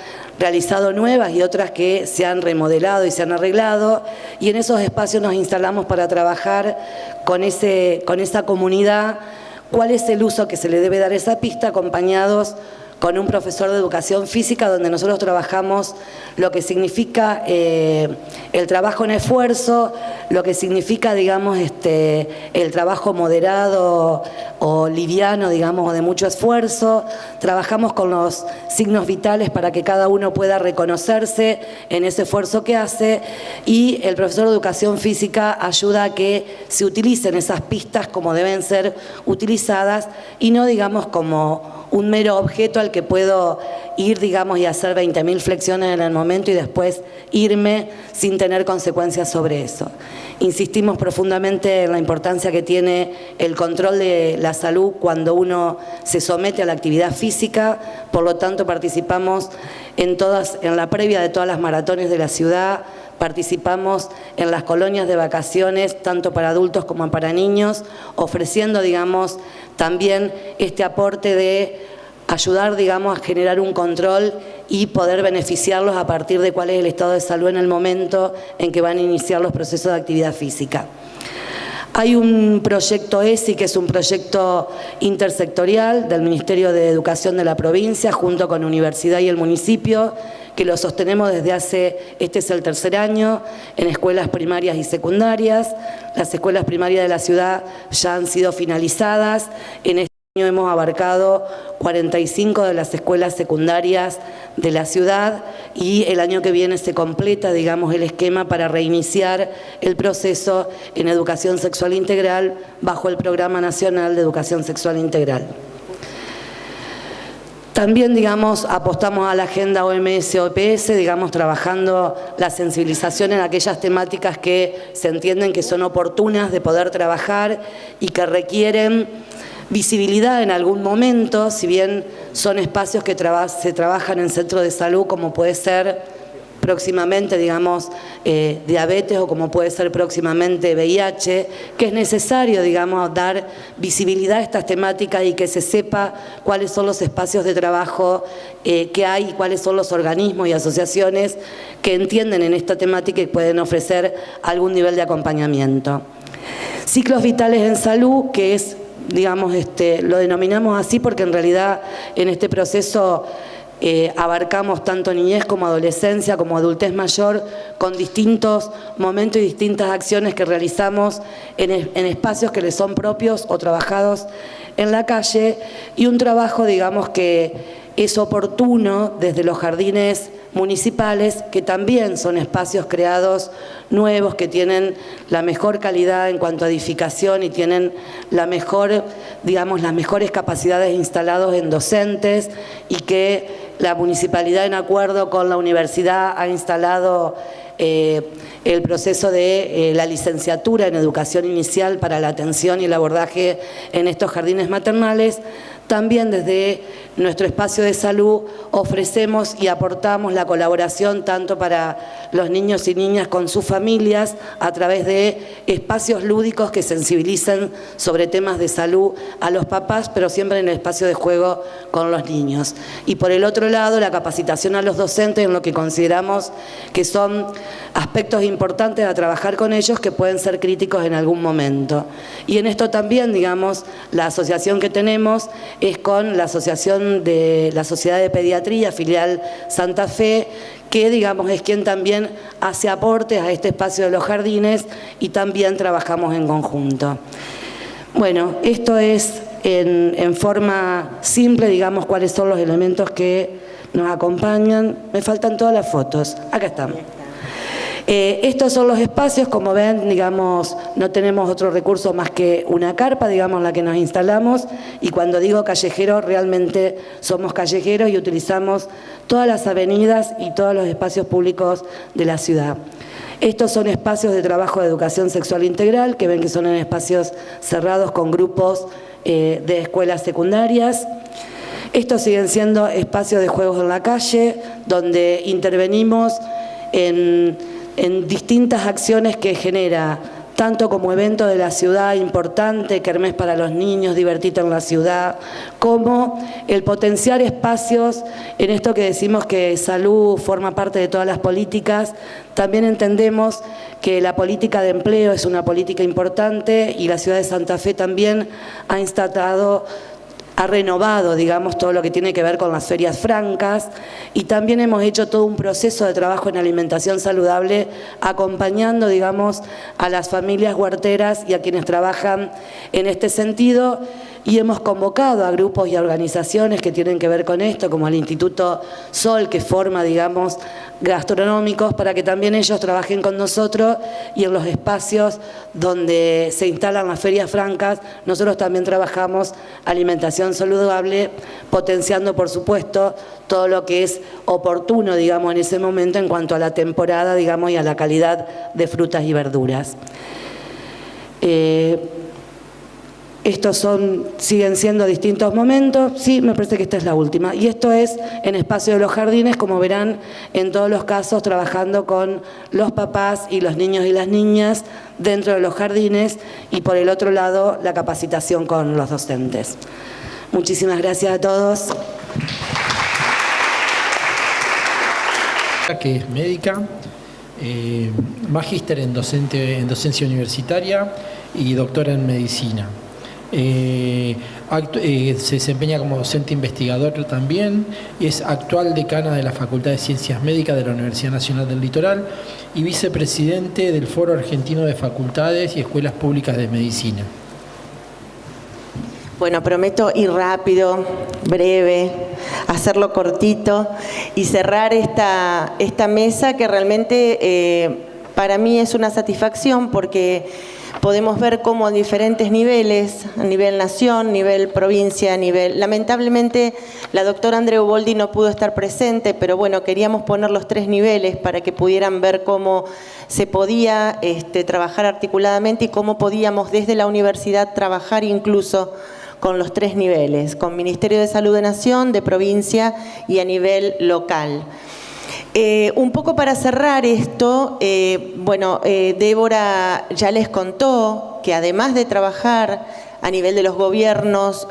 realizado nuevas y otras que se han remodelado y se han arreglado, y en esos espacios nos instalamos para trabajar con esa comunidad cuál es el uso que se le debe dar a esa pista, acompañados con un profesor de educación física, donde nosotros trabajamos lo que significa el trabajo en esfuerzo, lo que significa, digamos, el trabajo moderado o liviano, digamos, de mucho esfuerzo. Trabajamos con los signos vitales para que cada uno pueda reconocerse en ese esfuerzo que hace, y el profesor de educación física ayuda a que se utilicen esas pistas como deben ser utilizadas y no, digamos, como un mero objeto al que puedo ir, digamos, y hacer 20.000 flexiones en el momento y después irme sin tener consecuencias sobre eso. Insistimos profundamente en la importancia que tiene el control de la salud cuando uno se somete a la actividad física, por lo tanto participamos en la previa de todas las maratones de la ciudad, participamos en las colonias de vacaciones, tanto para adultos como para niños, ofreciendo, digamos, también este aporte de ayudar, digamos, a generar un control y poder beneficiarlos a partir de cuál es el estado de salud en el momento en que van a iniciar los procesos de actividad física. Hay un proyecto ESI, que es un proyecto intersectorial del Ministerio de Educación de la provincia, junto con la universidad y el municipio, que lo sostenemos este es el 3er año, en escuelas primarias y secundarias. Las escuelas primarias de la ciudad ya han sido finalizadas. En este año hemos abarcado 45 de las escuelas secundarias de la ciudad, y el año que viene se completa, digamos, el esquema para reiniciar el proceso en educación sexual integral bajo el Programa Nacional de Educación Sexual Integral. También, digamos, apostamos a la agenda OMS-OPS, digamos, trabajando la sensibilización en aquellas temáticas que se entienden que son oportunas de poder trabajar y que requieren visibilidad en algún momento, si bien son espacios que se trabajan en centros de salud, como puede ser próximamente, digamos, diabetes o como puede ser próximamente VIH, que es necesario, digamos, dar visibilidad a estas temáticas y que se sepa cuáles son los espacios de trabajo que hay y cuáles son los organismos y asociaciones que entienden en esta temática y pueden ofrecer algún nivel de acompañamiento. Ciclos vitales en salud, que es, digamos, lo denominamos así porque en realidad en este proceso abarcamos tanto niñez como adolescencia, como adultez mayor, con distintos momentos y distintas acciones que realizamos en espacios que les son propios o trabajados en la calle, y un trabajo, digamos, que es oportuno desde los jardines municipales, que también son espacios creados nuevos, que tienen la mejor calidad en cuanto a edificación y tienen la mejor, digamos, las mejores capacidades instalados en docentes, y que la municipalidad, en acuerdo con la universidad, ha instalado el proceso de la licenciatura en educación inicial para la atención y el abordaje en estos jardines maternales. También desde nuestro espacio de salud ofrecemos y aportamos la colaboración tanto para los niños y niñas con sus familias a través de espacios lúdicos que sensibilicen sobre temas de salud a los papás, pero siempre en el espacio de juego con los niños. Y por el otro lado, la capacitación a los docentes en lo que consideramos que son aspectos importantes a trabajar con ellos que pueden ser críticos en algún momento. Y en esto también, digamos, la asociación que tenemos es con la Asociación de la Sociedad de Pediatría, filial Santa Fe, que, digamos, es quien también hace aportes a este espacio de los jardines y también trabajamos en conjunto. Bueno, esto es en forma simple, digamos, cuáles son los elementos que nos acompañan. Me faltan todas las fotos. Acá están. Estos son los espacios, como ven, digamos, no tenemos otro recurso más que una carpa, digamos, la que nos instalamos, y cuando digo callejero, realmente somos callejeros y utilizamos todas las avenidas y todos los espacios públicos de la ciudad. Estos son espacios de trabajo de educación sexual integral, que ven que son en espacios cerrados con grupos de escuelas secundarias. Estos siguen siendo espacios de juegos en la calle, donde intervenimos en distintas acciones que genera, tanto como evento de la ciudad importante, kermés para los niños, divertito en la ciudad, como el potenciar espacios en esto que decimos que salud forma parte de todas las políticas. También entendemos que la política de empleo es una política importante y la ciudad de Santa Fe también ha renovado, digamos, todo lo que tiene que ver con las ferias francas, y también hemos hecho todo un proceso de trabajo en alimentación saludable, acompañando, digamos, a las familias huerteras y a quienes trabajan en este sentido, y hemos convocado a grupos y a organizaciones que tienen que ver con esto, como el Instituto Sol, que forma, digamos, gastronómicos, para que también ellos trabajen con nosotros, y en los espacios donde se instalan las ferias francas, nosotros también trabajamos alimentación saludable, potenciando, por supuesto, todo lo que es oportuno, digamos, en ese momento en cuanto a la temporada, digamos, y a la calidad de frutas y verduras. Estos siguen siendo distintos momentos. Sí, me parece que esta es la última. Y esto es en espacio de los jardines, como verán, en todos los casos trabajando con los papás y los niños y las niñas dentro de los jardines, y por el otro lado la capacitación con los docentes. Muchísimas gracias a todos. Que es médica, magíster en docencia universitaria y doctora en medicina. Se desempeña como docente investigador también, y es actual decana de la Facultad de Ciencias Médicas de la Universidad Nacional del Litoral y vicepresidente del Foro Argentino de Facultades y Escuelas Públicas de Medicina. Bueno, prometo ir rápido, breve, hacerlo cortito y cerrar esta mesa, que realmente para mí es una satisfacción, porque podemos ver cómo a diferentes niveles, a nivel nación, nivel provincia, lamentablemente la doctora Andrea Uboldi no pudo estar presente, pero bueno, queríamos poner los 3 niveles para que pudieran ver cómo se podía trabajar articuladamente y cómo podíamos desde la universidad trabajar incluso con los 3 niveles, con Ministerio de Salud de Nación, de provincia y a nivel local. Un poco para cerrar esto, Débora ya les contó que además de trabajar a nivel de los gobiernos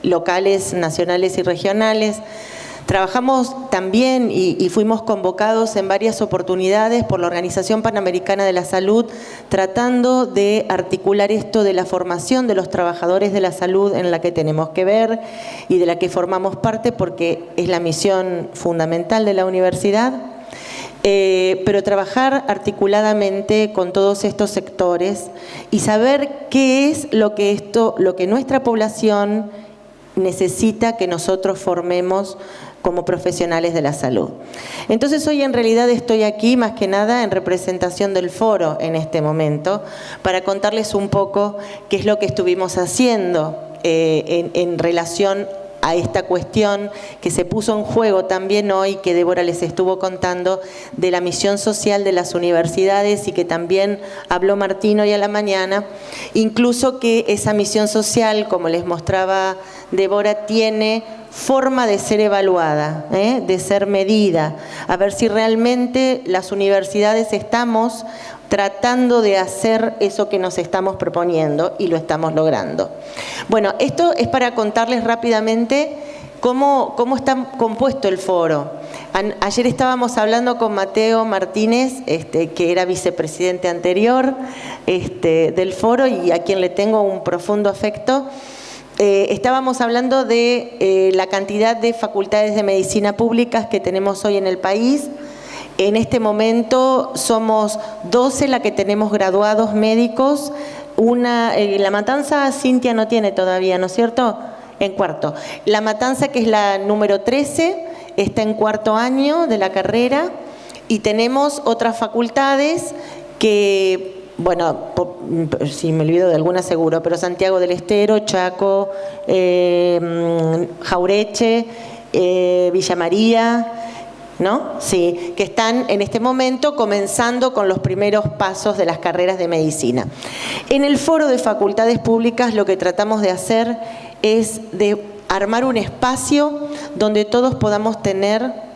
locales, nacionales y regionales, trabajamos también y fuimos convocados en varias oportunidades por la Organización Panamericana de la Salud, tratando de articular esto de la formación de los trabajadores de la salud en la que tenemos que ver y de la que formamos parte porque es la misión fundamental de la universidad. Pero trabajar articuladamente con todos estos sectores y saber qué es lo que nuestra población necesita que nosotros formemos como profesionales de la salud. Entonces hoy en realidad estoy aquí más que nada en representación del foro en este momento para contarles un poco qué es lo que estuvimos haciendo en relación a esta cuestión que se puso en juego también hoy, que Débora les estuvo contando, de la misión social de las universidades y que también habló Martín hoy a la mañana, incluso que esa misión social, como les mostraba Débora, tiene forma de ser evaluada, de ser medida, a ver si realmente las universidades estamos tratando de hacer eso que nos estamos proponiendo y lo estamos logrando. Bueno, esto es para contarles rápidamente cómo está compuesto el foro. Ayer estábamos hablando con Mateo Martínez, que era vicepresidente anterior del foro y a quien le tengo un profundo afecto. Estábamos hablando de la cantidad de facultades de medicina públicas que tenemos hoy en el país. En este momento somos 12 la que tenemos graduados médicos. La Matanza, Cintia no tiene todavía, ¿no es cierto? En cuarto. La Matanza, que es la número 13, está en cuarto año de la carrera. Y tenemos otras facultades que, bueno, si me olvido de alguna seguro, pero Santiago del Estero, Chaco, Jaureche, Villa María, ¿no? Sí, que están en este momento comenzando con los primeros pasos de las carreras de medicina. En el foro de facultades públicas lo que tratamos de hacer es de armar un espacio donde todos podamos tener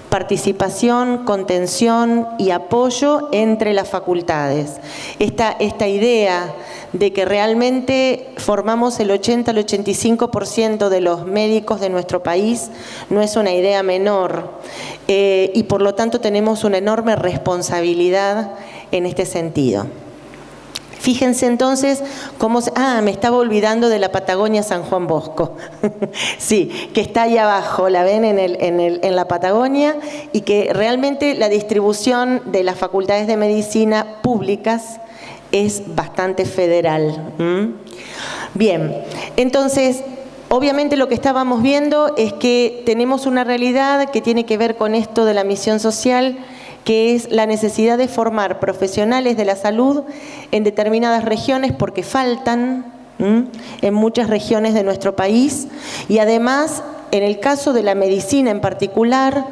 participación, contención y apoyo entre las facultades. Esta idea de que realmente formamos el 80 al 85% de los médicos de nuestro país no es una idea menor y por lo tanto tenemos una enorme responsabilidad en este sentido. Fíjense entonces cómo... me estaba olvidando de la Patagonia San Juan Bosco. Sí, que está ahí abajo, la ven en la Patagonia, y que realmente la distribución de las facultades de medicina públicas es bastante federal. Bien, entonces, obviamente lo que estábamos viendo es que tenemos una realidad que tiene que ver con esto de la misión social, que es la necesidad de formar profesionales de la salud en determinadas regiones porque faltan en muchas regiones de nuestro país y además, en el caso de la medicina en particular,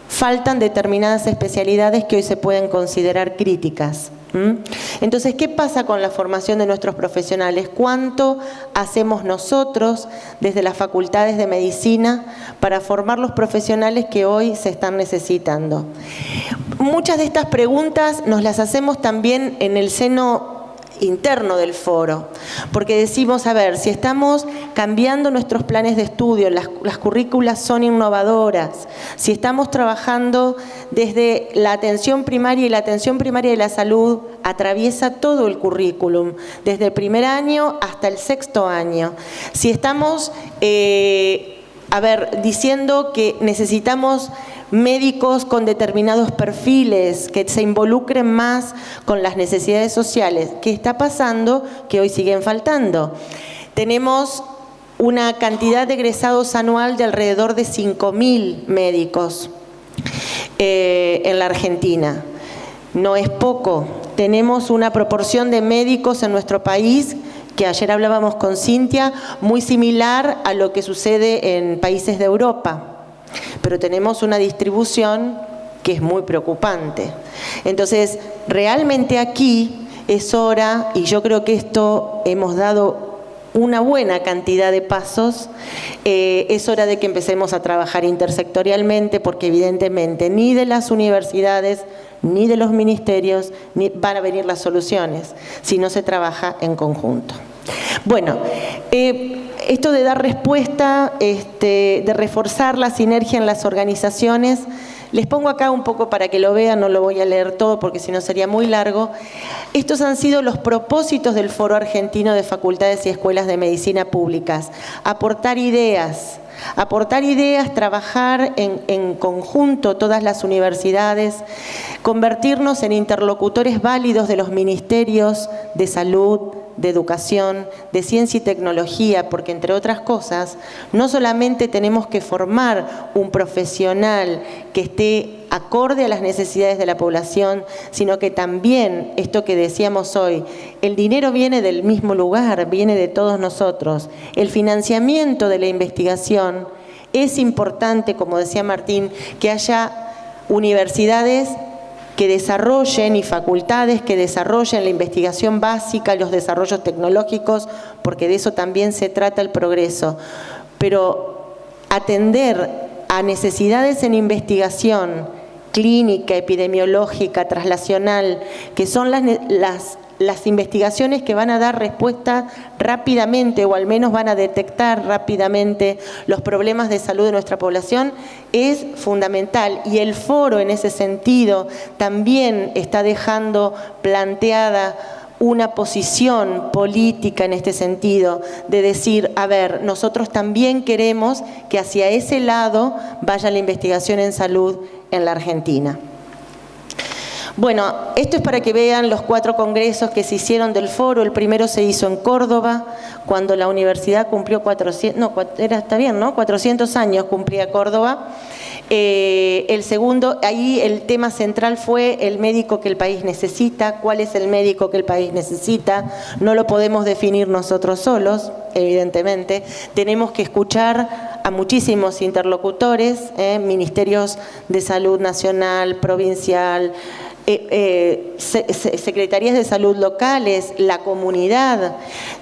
faltan determinadas especialidades que hoy se pueden considerar críticas. Entonces, ¿qué pasa con la formación de nuestros profesionales? ¿Cuánto hacemos nosotros desde las facultades de medicina para formar los profesionales que hoy se están necesitando? Muchas de estas preguntas nos las hacemos también en el seno interno del foro, porque decimos, a ver, si estamos cambiando nuestros planes de estudio, las currículas son innovadoras, si estamos trabajando desde la atención primaria y la atención primaria de la salud atraviesa todo el currículum, desde el primer año hasta el sexto año, si estamos, diciendo que necesitamos médicos con determinados perfiles, que se involucren más con las necesidades sociales. ¿Qué está pasando? Que hoy siguen faltando. Tenemos una cantidad de egresados anual de alrededor de 5.000 médicos en la Argentina. No es poco. Tenemos una proporción de médicos en nuestro país que ayer hablábamos con Cintia, muy similar a lo que sucede en países de Europa. Pero tenemos una distribución que es muy preocupante. Entonces, realmente aquí es hora, y yo creo que esto hemos dado una buena cantidad de pasos, es hora de que empecemos a trabajar intersectorialmente, porque evidentemente ni de las universidades ni de los ministerios van a venir las soluciones si no se trabaja en conjunto. Bueno, esto de dar respuesta, de reforzar la sinergia en las organizaciones, les pongo acá un poco para que lo vean, no lo voy a leer todo porque si no sería muy largo. Estos han sido los propósitos del Foro Argentino de Facultades y Escuelas de Medicina Públicas. Aportar ideas, trabajar en conjunto todas las universidades, convertirnos en interlocutores válidos de los ministerios de salud, de educación, de ciencia y tecnología, porque entre otras cosas, no solamente tenemos que formar un profesional que esté acorde a las necesidades de la población, sino que también, esto que decíamos hoy, el dinero viene del mismo lugar, viene de todos nosotros. El financiamiento de la investigación es importante, como decía Martín, que haya universidades que desarrollen y facultades que desarrollen la investigación básica, los desarrollos tecnológicos, porque de eso también se trata el progreso. Pero atender a necesidades en investigación clínica, epidemiológica, traslacional, que son las investigaciones que van a dar respuesta rápidamente o al menos van a detectar rápidamente los problemas de salud de nuestra población, es fundamental. Y el foro en ese sentido también está dejando planteada una posición política en este sentido, de decir, a ver, nosotros también queremos que hacia ese lado vaya la investigación en salud en la Argentina. Bueno, esto es para que vean los 4 congresos que se hicieron del foro. El primero se hizo en Córdoba, cuando la universidad cumplió 400 años cumplía Córdoba. El segundo, ahí el tema central fue el médico que el país necesita. ¿Cuál es el médico que el país necesita? No lo podemos definir nosotros solos, evidentemente. Tenemos que escuchar a muchísimos interlocutores, ministerios de salud nacional, provincial, secretarías de salud locales, la comunidad,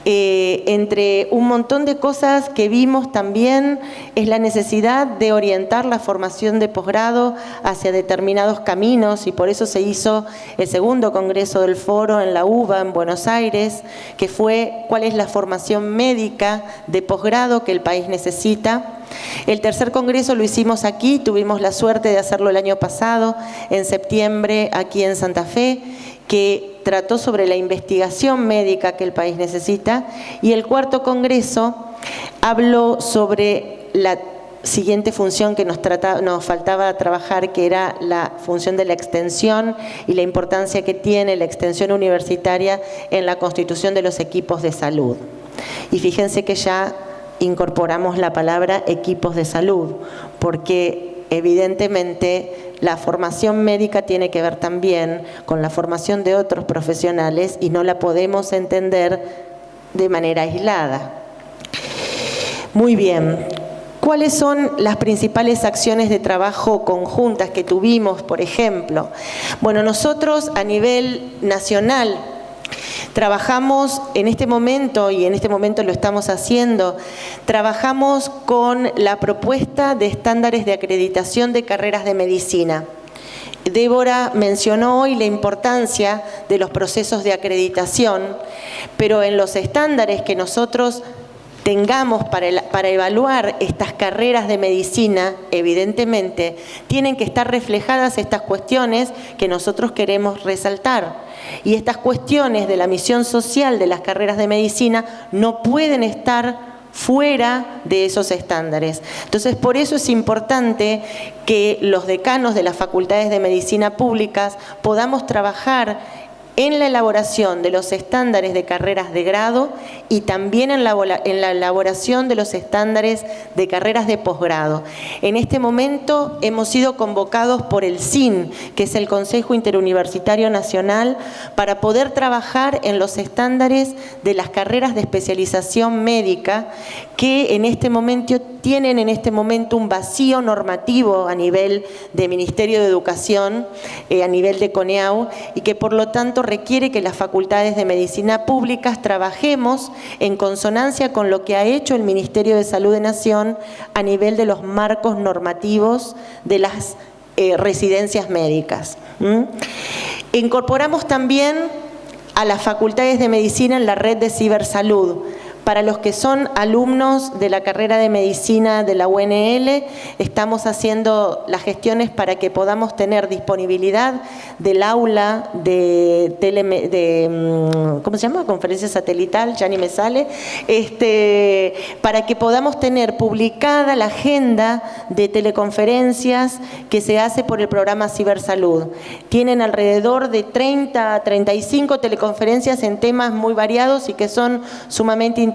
entre un montón de cosas que vimos también es la necesidad de orientar la formación de posgrado hacia determinados caminos, y por eso se hizo el segundo congreso del foro en la UBA en Buenos Aires, que fue cuál es la formación médica de posgrado que el país necesita. El tercer congreso lo hicimos aquí, tuvimos la suerte de hacerlo el año pasado, en septiembre, aquí en Santa Fe, que trató sobre la investigación médica que el país necesita. Y el cuarto congreso habló sobre la siguiente función que nos faltaba trabajar, que era la función de la extensión y la importancia que tiene la extensión universitaria en la constitución de los equipos de salud. Y fíjense que ya incorporamos la palabra equipos de salud, porque evidentemente la formación médica tiene que ver también con la formación de otros profesionales y no la podemos entender de manera aislada. Muy bien. ¿Cuáles son las principales acciones de trabajo conjuntas que tuvimos, por ejemplo? Bueno, nosotros a nivel nacional trabajamos en este momento, y en este momento lo estamos haciendo, trabajamos con la propuesta de estándares de acreditación de carreras de medicina. Débora mencionó hoy la importancia de los procesos de acreditación, pero en los estándares que nosotros tengamos para evaluar estas carreras de medicina, evidentemente, tienen que estar reflejadas estas cuestiones que nosotros queremos resaltar. Y estas cuestiones de la misión social de las carreras de medicina no pueden estar fuera de esos estándares. Entonces, por eso es importante que los decanos de las facultades de medicina públicas podamos trabajar en la elaboración de los estándares de carreras de grado y también en la elaboración de los estándares de carreras de posgrado. En este momento hemos sido convocados por el CIN, que es el Consejo Interuniversitario Nacional, para poder trabajar en los estándares de las carreras de especialización médica que en este momento tienen en este momento un vacío normativo a nivel de Ministerio de Educación, a nivel de CONEAU, y que por lo tanto requiere que las facultades de medicina públicas trabajemos en consonancia con lo que ha hecho el Ministerio de Salud de Nación a nivel de los marcos normativos de las residencias médicas. Incorporamos también a las facultades de medicina en la red de cibersalud. Para los que son alumnos de la carrera de medicina de la UNL, estamos haciendo las gestiones para que podamos tener disponibilidad del aula de ¿cómo se llama? Conferencia satelital, ya ni me sale, para que podamos tener publicada la agenda de teleconferencias que se hace por el programa Cibersalud. Tienen alrededor de 30 a 35 teleconferencias en temas muy variados y que son sumamente interesantes.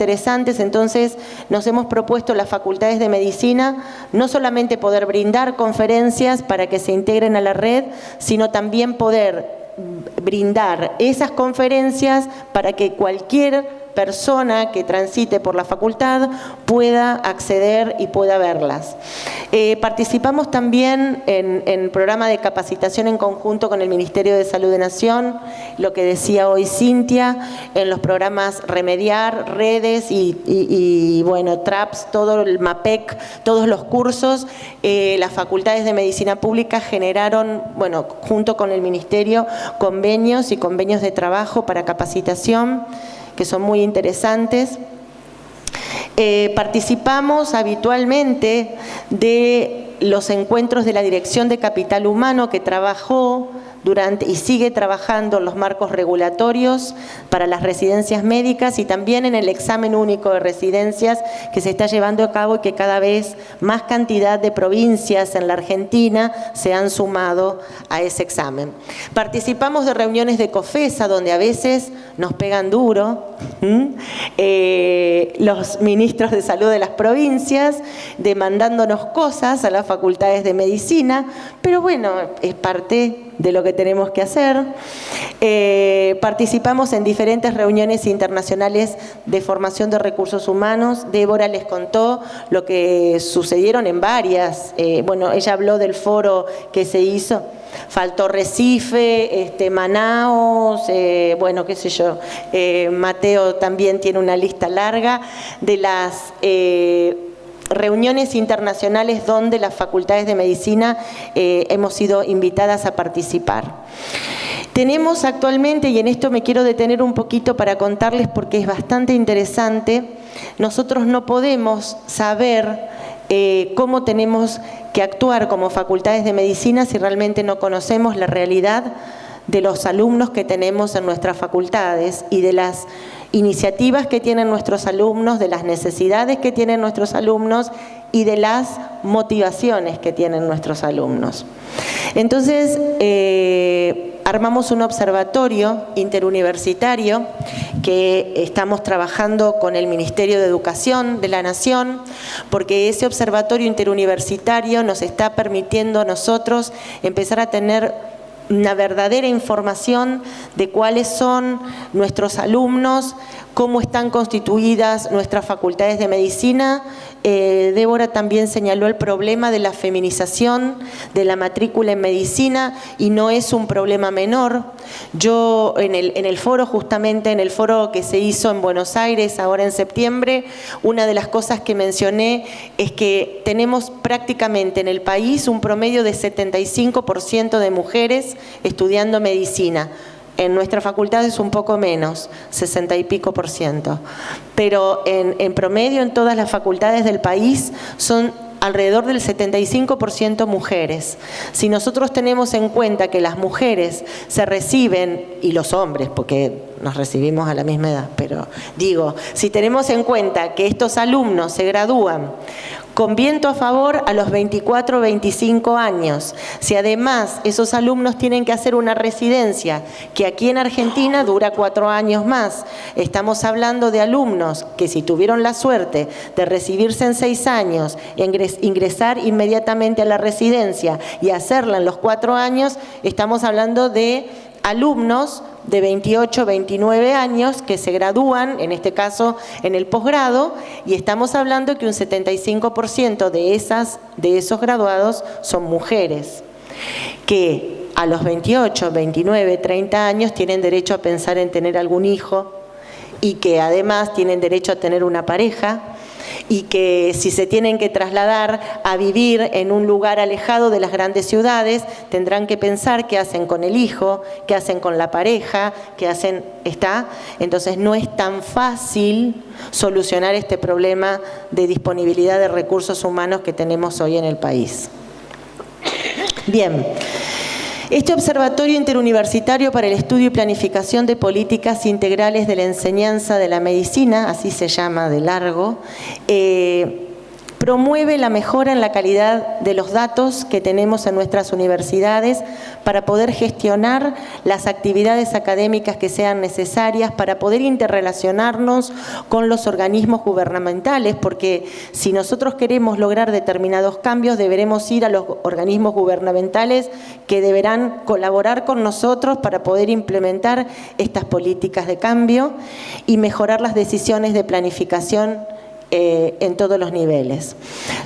Entonces nos hemos propuesto las facultades de medicina no solamente poder brindar conferencias para que se integren a la red, sino también poder brindar esas conferencias para que cualquier persona que transite por la facultad pueda acceder y pueda verlas. Participamos también en el programa de capacitación en conjunto con el Ministerio de Salud de Nación, lo que decía hoy Cintia, en los programas Remediar, Redes y bueno, TRAPS, todo el MAPEC, todos los cursos. Las facultades de medicina pública generaron, bueno, junto con el Ministerio, convenios y convenios de trabajo para capacitación, que son muy interesantes. Participamos habitualmente de los encuentros de la Dirección de Capital Humano, que trabajó y sigue trabajando en los marcos regulatorios para las residencias médicas y también en el examen único de residencias que se está llevando a cabo y que cada vez más cantidad de provincias en la Argentina se han sumado a ese examen. Participamos de reuniones de COFESA donde a veces nos pegan duro los ministros de salud de las provincias demandándonos cosas a las facultades de medicina, pero bueno, es parte de lo que tenemos que hacer. Participamos en diferentes reuniones internacionales de formación de recursos humanos. Débora les contó lo que sucedieron en varias. Bueno, ella habló del foro que se hizo. Faltó Recife, Manaos, bueno, qué sé yo. Mateo también tiene una lista larga de las reuniones internacionales donde las facultades de medicina hemos sido invitadas a participar. Tenemos actualmente, y en esto me quiero detener un poquito para contarles porque es bastante interesante, nosotros no podemos saber cómo tenemos que actuar como facultades de medicina si realmente no conocemos la realidad de los alumnos que tenemos en nuestras facultades y de las iniciativas que tienen nuestros alumnos, de las necesidades que tienen nuestros alumnos y de las motivaciones que tienen nuestros alumnos. Entonces, armamos un observatorio interuniversitario que estamos trabajando con el Ministerio de Educación de la Nación, porque ese observatorio interuniversitario nos está permitiendo a nosotros empezar a tener una verdadera información de cuáles son nuestros alumnos, cómo están constituidas nuestras facultades de medicina. Débora también señaló el problema de la feminización de la matrícula en medicina y no es un problema menor. Yo en el foro, justamente en el foro que se hizo en Buenos Aires ahora en septiembre, una de las cosas que mencioné es que tenemos prácticamente en el país un promedio de 75% de mujeres estudiando medicina. En nuestra facultad es un poco menos, 60 y pico %. Pero en promedio en todas las facultades del país son alrededor del 75% mujeres. Si nosotros tenemos en cuenta que las mujeres se reciben, y los hombres, porque nos recibimos a la misma edad, pero digo, si tenemos en cuenta que estos alumnos se gradúan con viento a favor a los 24 o 25 años. Si además esos alumnos tienen que hacer una residencia que aquí en Argentina dura 4 años más, estamos hablando de alumnos que si tuvieron la suerte de recibirse en 6 años, ingresar inmediatamente a la residencia y hacerla en los 4 años, estamos hablando de alumnos de 28, 29 años que se gradúan, en este caso en el posgrado, y estamos hablando que un 75% de esos graduados son mujeres, que a los 28, 29, 30 años tienen derecho a pensar en tener algún hijo y que además tienen derecho a tener una pareja, y que si se tienen que trasladar a vivir en un lugar alejado de las grandes ciudades, tendrán que pensar qué hacen con el hijo, qué hacen con la pareja, qué hacen, Entonces no es tan fácil solucionar este problema de disponibilidad de recursos humanos que tenemos hoy en el país. Bien. Este Observatorio Interuniversitario para el Estudio y Planificación de Políticas Integrales de la Enseñanza de la Medicina, así se llama de largo, promueve la mejora en la calidad de los datos que tenemos en nuestras universidades para poder gestionar las actividades académicas que sean necesarias, para poder interrelacionarnos con los organismos gubernamentales, porque si nosotros queremos lograr determinados cambios, deberemos ir a los organismos gubernamentales que deberán colaborar con nosotros para poder implementar estas políticas de cambio y mejorar las decisiones de planificación en todos los niveles.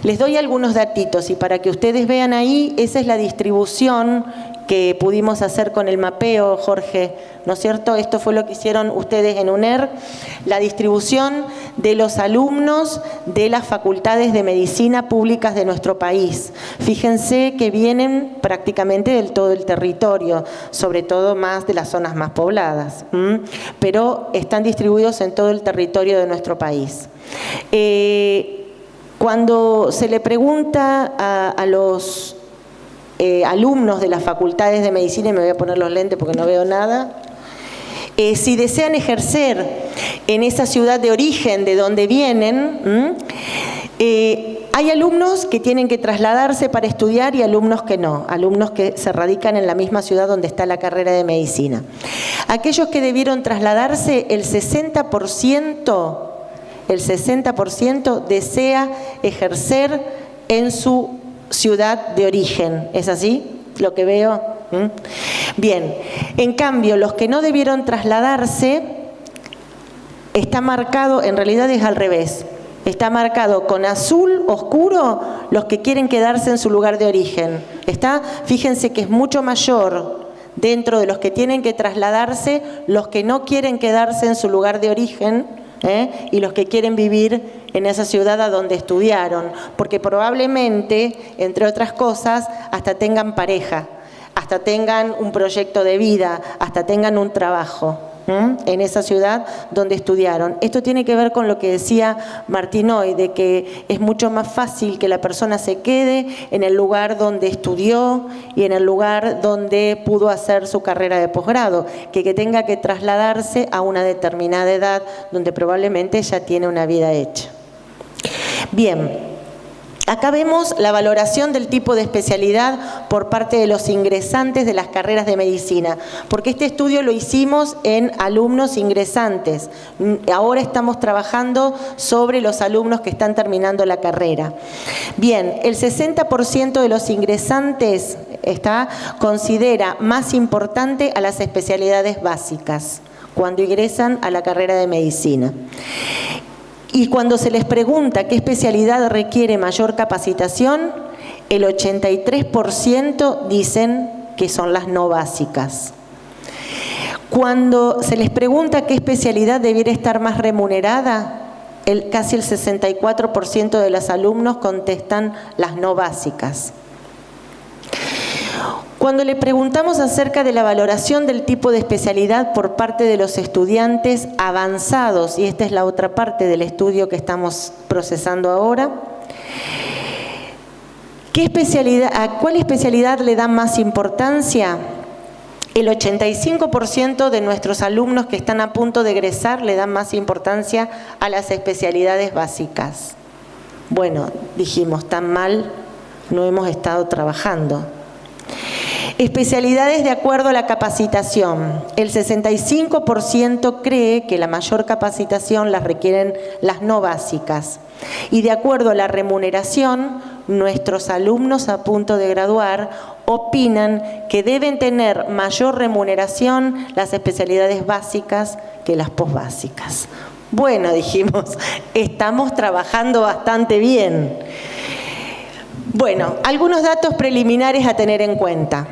Les doy algunos datitos y para que ustedes vean ahí, esa es la distribución que pudimos hacer con el mapeo, Jorge, ¿no es cierto? Esto fue lo que hicieron ustedes en UNER, la distribución de los alumnos de las facultades de medicina públicas de nuestro país. Fíjense que vienen prácticamente del todo el territorio, sobre todo más de las zonas más pobladas, pero están distribuidos en todo el territorio de nuestro país. Cuando se le pregunta a los alumnos de las facultades de medicina, y me voy a poner los lentes porque no veo nada, si desean ejercer en esa ciudad de origen de donde vienen, hay alumnos que tienen que trasladarse para estudiar y alumnos que no, alumnos que se radican en la misma ciudad donde está la carrera de medicina. Aquellos que debieron trasladarse, el 60% desea ejercer en su ciudad de origen. ¿Es así lo que veo? Bien, en cambio, los que no debieron trasladarse, está marcado, en realidad es al revés, está marcado con azul oscuro los que quieren quedarse en su lugar de origen. Fíjense que es mucho mayor dentro de los que tienen que trasladarse, los que no quieren quedarse en su lugar de origen, y los que quieren vivir en esa ciudad a donde estudiaron, porque probablemente, entre otras cosas, hasta tengan pareja, hasta tengan un proyecto de vida, hasta tengan un trabajo en esa ciudad donde estudiaron. Esto tiene que ver con lo que decía Martín hoy, de que es mucho más fácil que la persona se quede en el lugar donde estudió y en el lugar donde pudo hacer su carrera de posgrado, que tenga que trasladarse a una determinada edad donde probablemente ya tiene una vida hecha. Bien. Acá vemos la valoración del tipo de especialidad por parte de los ingresantes de las carreras de medicina, porque este estudio lo hicimos en alumnos ingresantes. Ahora estamos trabajando sobre los alumnos que están terminando la carrera. Bien, el 60% de los ingresantes considera más importante a las especialidades básicas cuando ingresan a la carrera de medicina. Y cuando se les pregunta qué especialidad requiere mayor capacitación, el 83% dicen que son las no básicas. Cuando se les pregunta qué especialidad debiera estar más remunerada, casi el 64% de los alumnos contestan las no básicas. Cuando le preguntamos acerca de la valoración del tipo de especialidad por parte de los estudiantes avanzados, y esta es la otra parte del estudio que estamos procesando ahora, ¿a cuál especialidad le dan más importancia? El 85% de nuestros alumnos que están a punto de egresar le dan más importancia a las especialidades básicas. Bueno, dijimos, tan mal no hemos estado trabajando. Especialidades de acuerdo a la capacitación. El 65% cree que la mayor capacitación las requieren las no básicas. Y de acuerdo a la remuneración, nuestros alumnos a punto de graduar opinan que deben tener mayor remuneración las especialidades básicas que las posbásicas. Bueno, dijimos, estamos trabajando bastante bien. Bueno, algunos datos preliminares a tener en cuenta.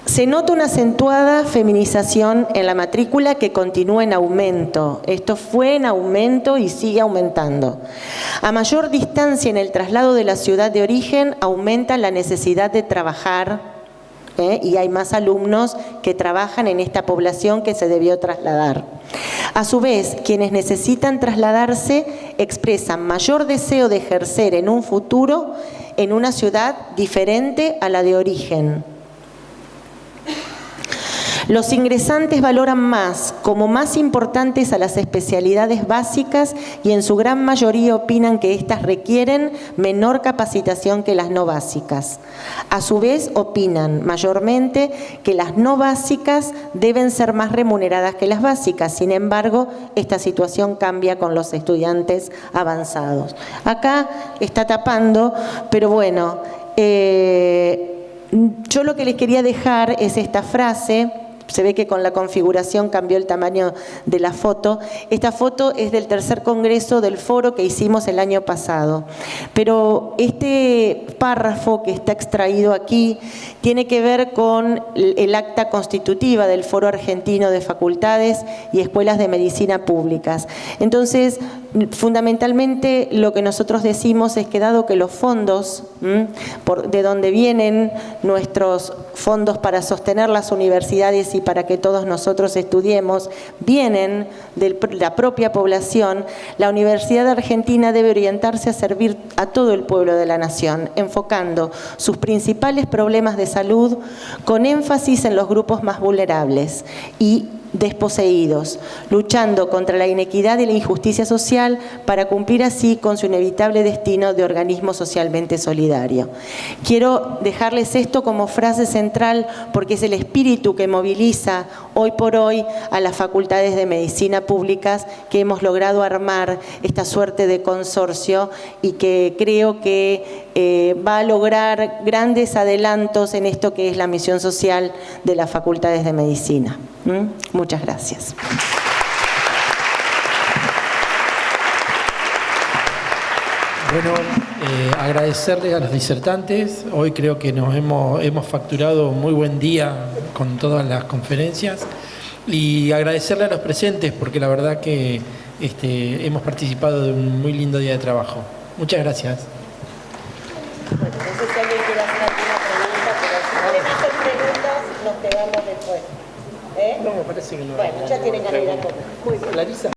Se nota una acentuada feminización en la matrícula que continúa en aumento. Esto fue en aumento y sigue aumentando. A mayor distancia en el traslado de la ciudad de origen, aumenta la necesidad de trabajar, y hay más alumnos que trabajan en esta población que se debió trasladar. A su vez, quienes necesitan trasladarse expresan mayor deseo de ejercer en un futuro en una ciudad diferente a la de origen. Los ingresantes valoran más como más importantes a las especialidades básicas y en su gran mayoría opinan que éstas requieren menor capacitación que las no básicas. A su vez, opinan mayormente que las no básicas deben ser más remuneradas que las básicas. Sin embargo, esta situación cambia con los estudiantes avanzados. Acá está tapando, pero bueno, yo lo que les quería dejar es esta frase. Se ve que con la configuración cambió el tamaño de la foto. Esta foto es del tercer congreso del foro que hicimos el año pasado. Pero este párrafo que está extraído aquí tiene que ver con el acta constitutiva del Foro Argentino de Facultades y Escuelas de Medicina Públicas. Entonces, fundamentalmente lo que nosotros decimos es que dado que los fondos, de donde vienen nuestros fondos para sostener las universidades y para que todos nosotros estudiemos, vienen de la propia población, la Universidad Argentina debe orientarse a servir a todo el pueblo de la nación, enfocando sus principales problemas de salud con énfasis en los grupos más vulnerables y desposeídos, luchando contra la inequidad y la injusticia social para cumplir así con su inevitable destino de organismo socialmente solidario. Quiero dejarles esto como frase central porque es el espíritu que moviliza hoy por hoy a las facultades de medicina públicas que hemos logrado armar esta suerte de consorcio y que creo que va a lograr grandes adelantos en esto que es la misión social de las facultades de medicina. Muchas gracias. Bueno, agradecerles a los disertantes. Hoy creo que nos hemos facturado un muy buen día con todas las conferencias y agradecerle a los presentes porque la verdad que hemos participado de un muy lindo día de trabajo. Muchas gracias. Bueno, no sé si alguien quiere hacer alguna pregunta, pero si quieren hacer preguntas, nos pegamos después. No, me parece que no. Bueno, ya tienen ganas de ir a comer. Muy bien. Larisa.